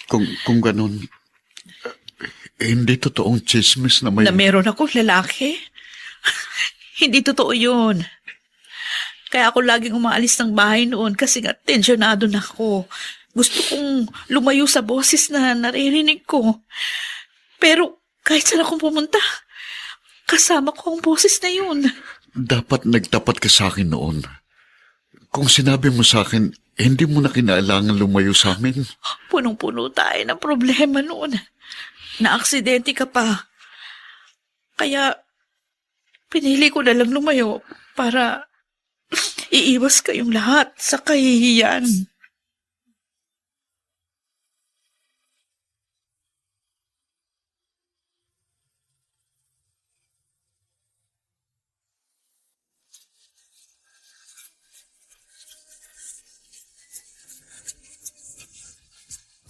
Kung ganun, hindi totoong chismis na may... Na meron akong lalaki? Hindi totoo yun. Kaya ako laging umaalis ng bahay noon kasi nga tensyonado na ako. Gusto kong lumayo sa boses na naririnig ko. Pero kahit saan akong pumunta, kasama ko ang boses na yun. Dapat nagtapat ka sa akin noon. Kung sinabi mo sa akin, hindi mo na kinailangan lumayo sa amin. Punong-puno tayo ng problema noon. Na-aksidente ka pa. Kaya pinili ko na lang lumayo para iiwas kayong lahat sa kahihiyan.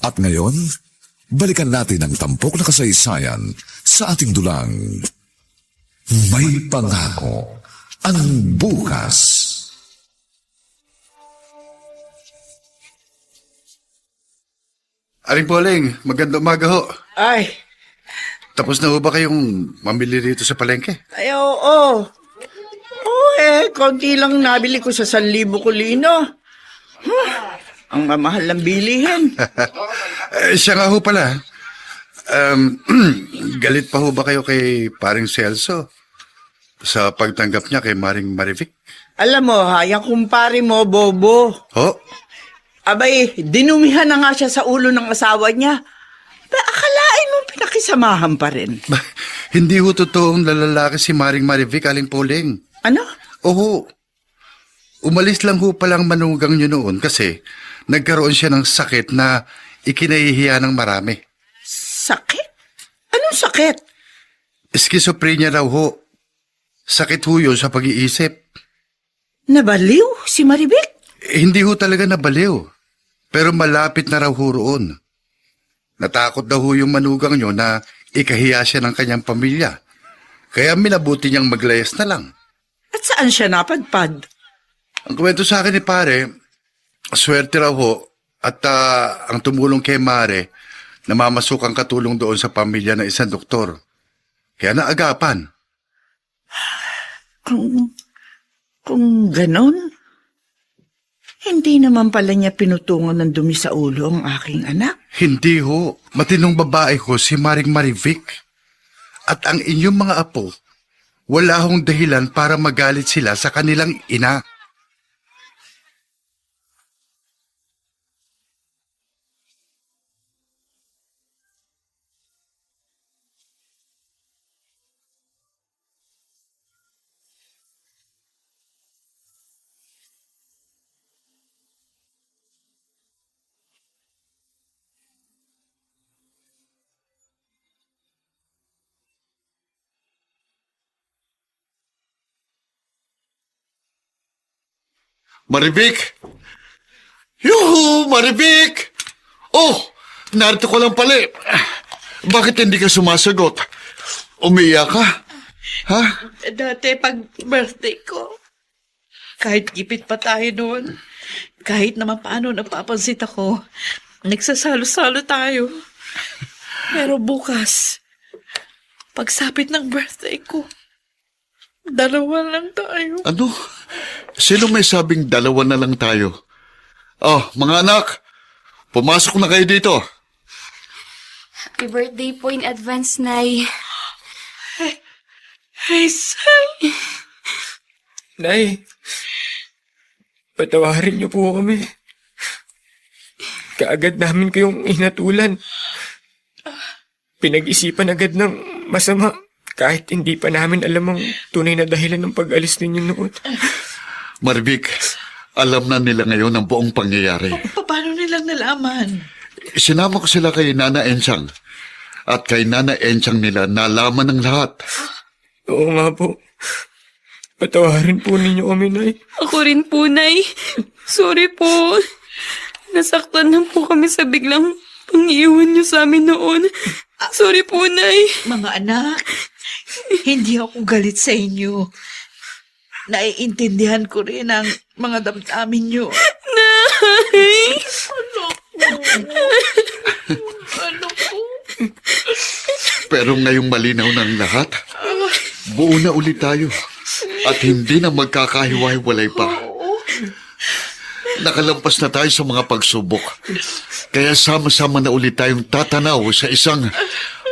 At ngayon, balikan natin ang tampok na kasaysayan sa ating dulang May Pangako ang Bukas. Aling Poling, magandang umaga ho. Ay, Tapos na ho ba kayong mamili rito sa palengke? ay, oo. Konti lang nabili ko sa 1,000 kulino. Ang mamahal ng bilihin. Siya nga ho pala. Galit pa ho ba kayo kay paring Celso sa pagtanggap niya kay Maring Marivic? Alam mo, yung kumpare mo, Bobo. Ho? Abay, dinumihan na nga siya sa ulo ng asawa niya. Pero akalain mo pinakisamahan pa rin. Hindi ho totoong lalaki si Maring Marivic, Aling Poling. Ano? Oo. Umalis lang ho palang manugang niyo noon kasi nagkaroon siya ng sakit na ikinahihiya ng marami. Sakit? Anong sakit? Schizophrenia raw ho. Sakit ho yun sa pag-iisip. Nabaliw si Maribel? Hindi ho talaga nabaliw. Pero malapit na raw ho roon. Natakot daw ho yung manugang nyo na ikahiya siya ng kanyang pamilya. Kaya minabuti niyang maglayas na lang. At saan siya napadpad? Ang kwento sa akin ni pare, swerte raw ho at ang tumulong kay Mare, namamasukang katulong doon sa pamilya ng isang doktor. Kaya naagapan. Kung ganon, hindi naman pala niya pinutungan ng dumi sa ulo ang aking anak. Hindi ho. Matinong babae ko si Maring Marivic. At ang inyong mga apo, wala hong dahilan para magalit sila sa kanilang ina. Marivic! Yuhu! Marivic! Oh! Narito ko lang pala eh. Bakit hindi ka sumasagot? Umiiyak ka? Ha? Dati pag birthday ko, kahit gipit pa tayo noon, kahit naman paano napapansit ako, nagsasalo-salo tayo. Pero bukas, pagsapit ng birthday ko, 2 lang tayo. Ano? Sino may sabing 2 na lang tayo? Oh, mga anak, pumasok na kayo dito. Happy birthday po in advance, Nay. Hazel! Nay, patawarin niyo po kami. Kaagad namin kayong inatulan. Pinag-isipan agad ng masama kahit hindi pa namin alam ang tunay na dahilan ng pag-alis ninyo noon. Marvick, alam na nila ngayon ang buong pangyayari. Paano nilang nalaman? Sinama ko sila kay Nana Enchang. At kay Nana Enchang nila nalaman ng lahat. Oo nga po. Patawarin po ninyo kami, Nay. Ako rin po, Nay. Sorry po. Nasaktan lang po kami sa biglang pang-iwan niyo sa amin noon. Sorry po, Nay. Mga anak, hindi ako galit sa inyo. Naiintindihan ko rin ang mga damdamin nyo. Nay! Ano po? Pero ngayong malinaw ng lahat, buo na ulit tayo. At hindi na magkakahiwa-hiwalay pa. Nakalampas na tayo sa mga pagsubok. Kaya sama-sama na ulit tayong tatanaw sa isang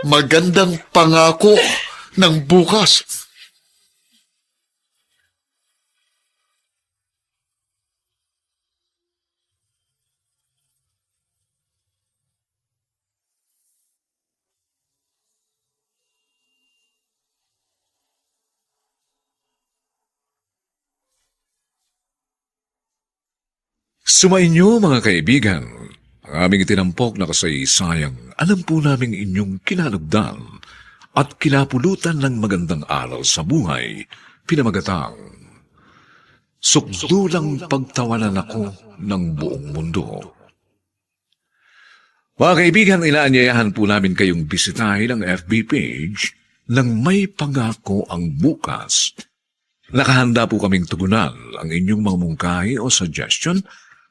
magandang pangako ng bukas. Sumainyo mga kaibigan, ang aming itinampok na kasaysayang alam po namin inyong kinalugdan at kinapulutan ng magandang aral sa buhay, pinamagatang Sukdulang pagtawanan ako ng buong mundo. Mga kaibigan, inaanyayahan po namin kayong bisitahin ang FB page ng May Pangako ang Bukas. Nakahanda po kaming tugunan ang inyong mga mungkahi o suggestion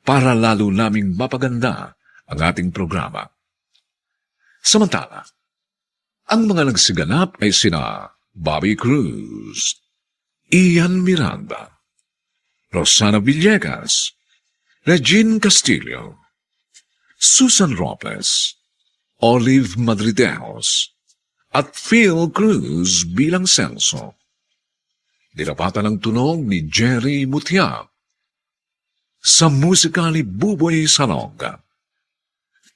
para lalo naming mapaganda ang ating programa. Samantala, ang mga nagsiganap ay sina Bobby Cruz, Ian Miranda, Rosana Villegas, Regine Castillo, Susan Robles, Olive Madrideos, at Phil Cruz bilang Celso. Dinapatan ang tunog ni Jerry Mutiap. Sa musika ni Buboy Salonga.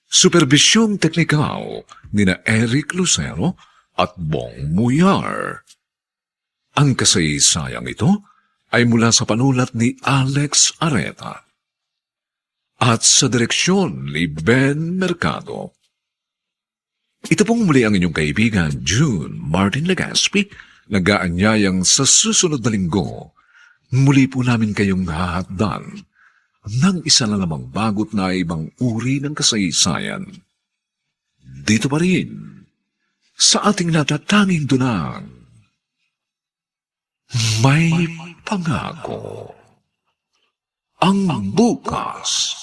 Supervisyong teknikal ni na Eric Lucero at Bong Muyar. Ang kasaysayang ito ay mula sa panulat ni Alex Areta at sa direksyon ni Ben Mercado. Ito pong muli ang inyong kaibigan June Martin Legaspi, nag-aanyayang sa susunod na linggo, muli po namin kayong hahatdan ng isa na namang bagot na ibang uri ng kasaysayan. Dito pa rin, sa ating natatanging dunang, May Pangako ang Bukas.